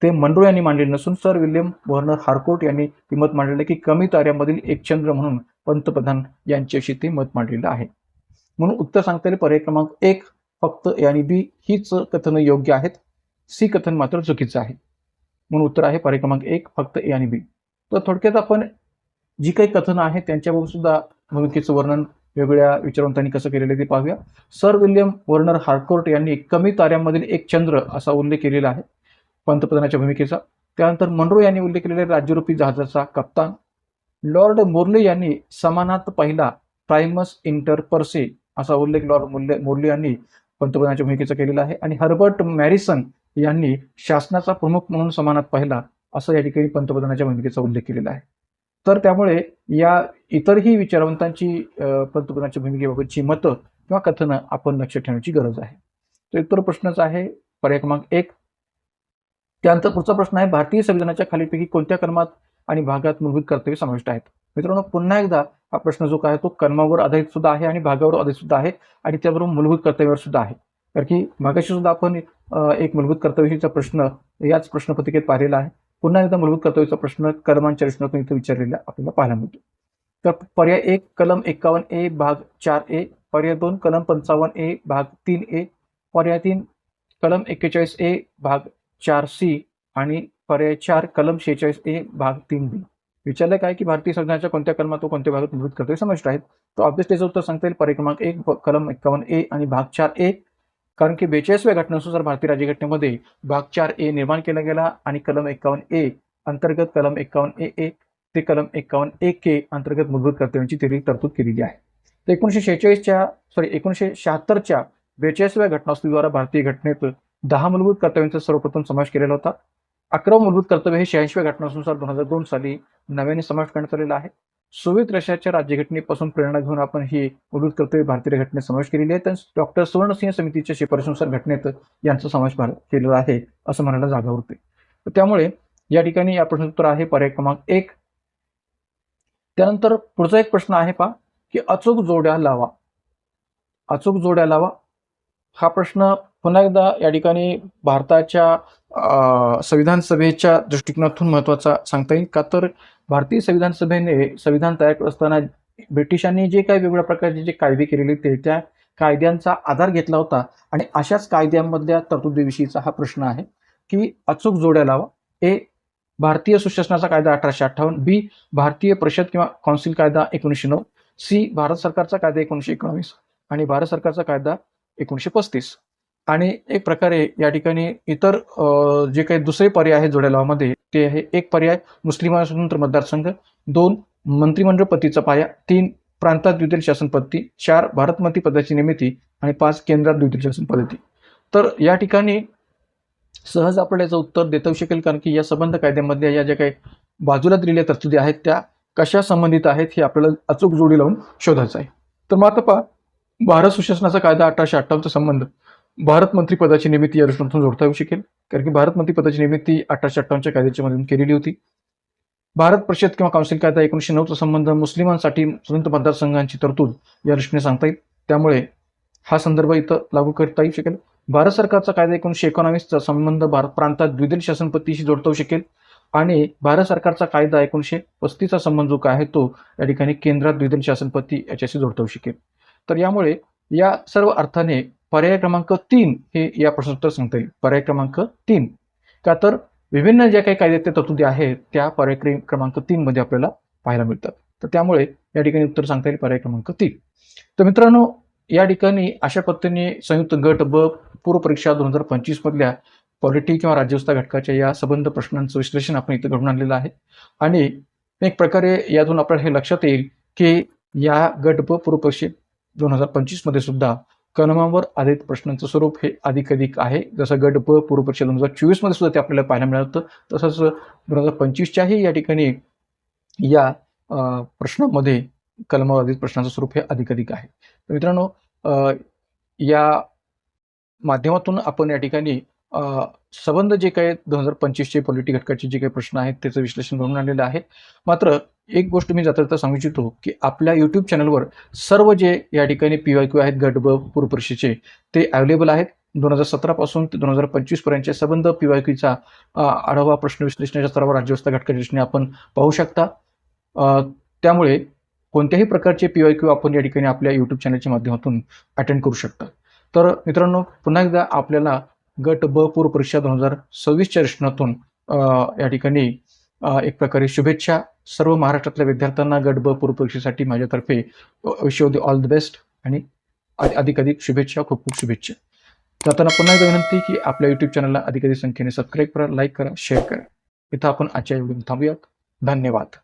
ते मनरो यांनी मांडलेले नसून सर विल्यम वर्नर हार्कोर्ट यांनी ते मत मांडलेलं आहे की कमी ताऱ्यामधील एक चंद्र म्हणून पंतप्रधान यांच्याशी ते मत मांडलेलं आहे. म्हणून उत्तर सांगता येईल पर्याय क्रमांक 1 फक्त ए आणि बी हीच कथनं योग्य आहेत. सी कथन मात्र चुकीचं आहे. म्हणून उत्तर आहे पर्याय क्रमांक 1 फक्त ए आणि बी. तर थोडक्यात आपण जी काही कथनं आहेत त्यांच्यावरून सुद्धा भूमिकेचं वर्णन वेगवेगळ्या विचारवंतांनी कसं केलेलं ते पाहूया. सर विल्यम वर्नर हार्कोर्ट यांनी कमी ताऱ्यांमधील एक चंद्र असा उल्लेख केलेला आहे पंतप्रधानाच्या भूमिकेचा. त्यानंतर मनरो यांनी उल्लेख केलेला राज्यरूपी जहाजाचा कप्तान. लॉर्ड मोर्ले यांनी समानात पहिला प्रायमस इंटर पर्से असा उल्लेख लॉर्ड मोर्ले यांनी पंतप्रधानाच्या भूमिकेचा केलेला आहे. आणि हर्बर्ट मॅरिसन यांनी शासनाचा प्रमुख म्हणून समानात पहिला असं या ठिकाणी पंतप्रधानाच्या भूमिकेचा उल्लेख केलेला आहे. तर त्यामुळे या इतरही विचारवंतांची पंतप्रधानाच्या भूमिकेबाबतची मतं किंवा कथनं आपण लक्षात ठेवण्याची गरज आहे. तर उत्तर प्रश्नच आहे पर्याय क्रमांक 1. त्यानंतर पुढचा प्रश्न आहे भारतीय संविधानाच्या खालीलपैकी कोणत्या कलमात आणि भागात मूलभूत कर्तव्य समाविष्ट आहेत. मित्रांनो पुन्हा एकदा हा प्रश्न जो काय तो कलमावर आधारित सुद्धा आहे आणि भागावर आधारित सुद्धा आहे आणि त्याबरोबर मूलभूत कर्तव्यावर सुद्धा आहे. कारण की मागाशी सुद्धा आपण एक मूलभूत कर्तव्याचा प्रश्न याच प्रश्नपत्रिकेत पाहिलेला आहे. पुन्हा एकदा मूलभूत कर्तव्याचा प्रश्न कलमांच्या रचनातून इथे विचारलेला आपल्याला पाहायला मिळतो. तर पर्याय 1 कलम 51A भाग 4A, पर्याय 2 कलम 55A भाग 3A, पर्याय 3 कलम 41A भाग 4C आणि पर्याय 4 कलम 46A भाग 3B. विचारलं काय की भारतीय संविधानाच्या कोणत्या कलमात व कोणत्या भागात मूलभूत कर्तव्य समाविष्ट आहेत. तर ऑब्व्हियसली याचं उत्तर सांगता येईल पर्याय क्रमांक 1 कलम 51A आणि भाग 4A. कारण की 42व्या घटनेनुसार भारतीय राज्यघटनेमध्ये भाग 4A निर्माण केला गेला आणि कलम 51A अंतर्गत कलम 51A ते कलम 51A अंतर्गत मूलभूत कर्तव्यांची तरतूद केलेली आहे. तर 1976च्या 42व्या घटनावलीद्वारा भारतीय घटनेत 10 मूलभूत कर्तव्यांचा सर्वप्रथम समावेश केलेला होता. 11 मूलभूत कर्तव्य हे 86व्या घटनानुसार 2002 साली नव्याने समावेश करण्यात आलेला आहे. सोव्हिएत रशियाच्या राज्यघटनेपासून प्रेरणा घेऊन आपण ही मूलभूत कर्तव्य भारतीय घटनेत समावेश केलेली आहे. तर डॉक्टर सुवर्णसिंह समितीच्या शिफारशीनुसार घटनेत यांचा समावेश केलेला आहे असं म्हणायला जागा उरते. तर त्यामुळे या ठिकाणी या प्रश्नाचं उत्तर आहे पर्याय क्रमांक 1. त्यानंतर पुढचा एक प्रश्न आहे पहा की अचूक जोड्या लावा. अचूक जोड्या लावा हा प्रश्न पुन्हा एकदा या ठिकाणी भारताच्या संविधान सभेच्या दृष्टिकोनातून महत्त्वाचा सांगता येईल. का तर भारतीय संविधान सभेने संविधान तयार करत असताना ब्रिटिशांनी जे काही वेगवेगळ्या प्रकारचे जे कायदे केलेले होते त्या कायद्यांचा आधार घेतला होता आणि अशाच कायद्यांमधल्या तरतुदीविषयीचा हा प्रश्न आहे की अचूक जोड्या लावा. ए भारतीय सुशासनाचा कायदा 1858, बी भारतीय परिषद किंवा कौन्सिल कायदा 1909, सी भारत सरकारचा कायदा 1919 आणि भारत सरकारचा कायदा 1935. आणि एक प्रकारे या ठिकाणी इतर जे काही दुसरे पर्याय आहेत जोड्या लावामध्ये ते आहे 1 पर्याय मुस्लिम स्वतंत्र मतदारसंघ, 2 मंत्रिमंडळ पतीचा पाया, 3 प्रांतात द्विदल शासन पद्धती, 4 भारत पदाची निर्मिती आणि 5 केंद्रात द्विदल शासन पद्धती. तर या ठिकाणी सहज आपल्याला याचं उत्तर देता येऊ शकेल कारण की या संबंध कायद्यामधल्या या ज्या काही बाजूला दिलेल्या तरतुदी आहेत त्या कशा संबंधित आहेत हे आपल्याला अचूक जोडी लावून शोधायचं आहे. तर मग आता पहा भारत सुशासनाचा कायदा 1858चा संबंध भारत मंत्रिपदाची निर्मिती या दृष्टिकोनातून जोडता येऊ शकेल. कारण की भारत मंत्रिपदाची निर्मिती 1858च्या कायद्याच्या मधून केलेली होती. भारत परिषद किंवा कौन्सिल कायदा 1909चा संबंध मुस्लिमांसाठी स्वतंत्र मतदारसंघांची तरतूद या दृष्टीने सांगता येईल. त्यामुळे हा संदर्भ इथं लागू करता येऊ शकेल. भारत सरकारचा कायदा 1919चा संबंध भारत प्रांतात द्विदल शासन पद्धतीशी जोडता येऊ शकेल आणि भारत सरकारचा कायदा 1935चा संबंध जो काय आहे तो या ठिकाणी केंद्रात द्विदल शासन पद्धती याच्याशी जोडता येऊ शकेल. तर यामुळे या सर्व अर्थाने पर्याय क्रमांक 3 हे या प्रश्नाचं उत्तर सांगता येईल. पर्याय क्रमांक 3 का तर विभिन्न ज्या काही कायद्याच्या तरतुदी आहेत त्या पर्याय क्रमांक 3 मध्ये आपल्याला पाहायला मिळतात. तर त्यामुळे या ठिकाणी उत्तर सांगता येईल पर्याय क्रमांक 3. तर मित्रांनो या ठिकाणी अशा पद्धतीने संयुक्त गट ब पूर्व परीक्षा 2025 मधल्या पॉलिटी किंवा राज्यव्यवस्था घटकाच्या या संबंध प्रश्नांचं विश्लेषण आपण इथं घडून आणलेलं आहे आणि एक प्रकारे यातून आपल्याला हे लक्षात येईल की या गट ब पूर्व परीक्षा 2025 मध्ये सुद्धा कलमांवर आधारित प्रश्नांचं स्वरूप हे अधिक आहे. जसं गट ब पूर्व परीक्षा 2024 मध्ये सुद्धा ते आपल्याला पाहायला मिळालं होतं तसंच 2025च्याही या ठिकाणी या प्रश्नामध्ये कलमावर आधारित प्रश्नांचं स्वरूप हे अधिक आहे. तर मित्रांनो या माध्यमातून आपण या ठिकाणी संबंध जे काही 2025चे पॉलिटी घटकाचे जे काही प्रश्न आहेत त्याचं विश्लेषण करून आणलेलं आहे. मात्र एक गोष्ट मी जाता सांगू इच्छितो की आपल्या यूट्यूब चॅनलवर सर्व जे या ठिकाणी PYQ आहेत गट ब पूर्व परीक्षेचे ते अवेलेबल आहेत. 2017 पासून ते 2025 पर्यंतचे संबंध PYQचा आढावा प्रश्न विश्लेषणाच्या स्तरावर राज्यव्यवस्था घटकाच्या दृष्टीने आपण पाहू शकता. त्यामुळे कोणत्याही प्रकारचे PYQ आपण या ठिकाणी आपल्या यूट्यूब चॅनलच्या माध्यमातून अटेंड करू शकता. तर मित्रांनो, पुन्हा एकदा आपल्याला गट ब पूर्व परीक्षा 2026च्या दृष्टिकोनातून या ठिकाणी एक प्रकारे शुभेच्छा. सर्व महाराष्ट्रातल्या विद्यार्थ्यांना गट ब पूर्व परीक्षेसाठी माझ्यातर्फे wish you all the best आणि अधिक शुभेच्छा, खूप खूप शुभेच्छा. जाताना पुन्हा एकदा विनंती की आपल्या यूट्यूब चॅनलला अधिक संख्येने सबस्क्राईब करा, लाईक करा, शेअर करा. इथं आपण आजच्या व्हिडिओ थांबूयात. धन्यवाद.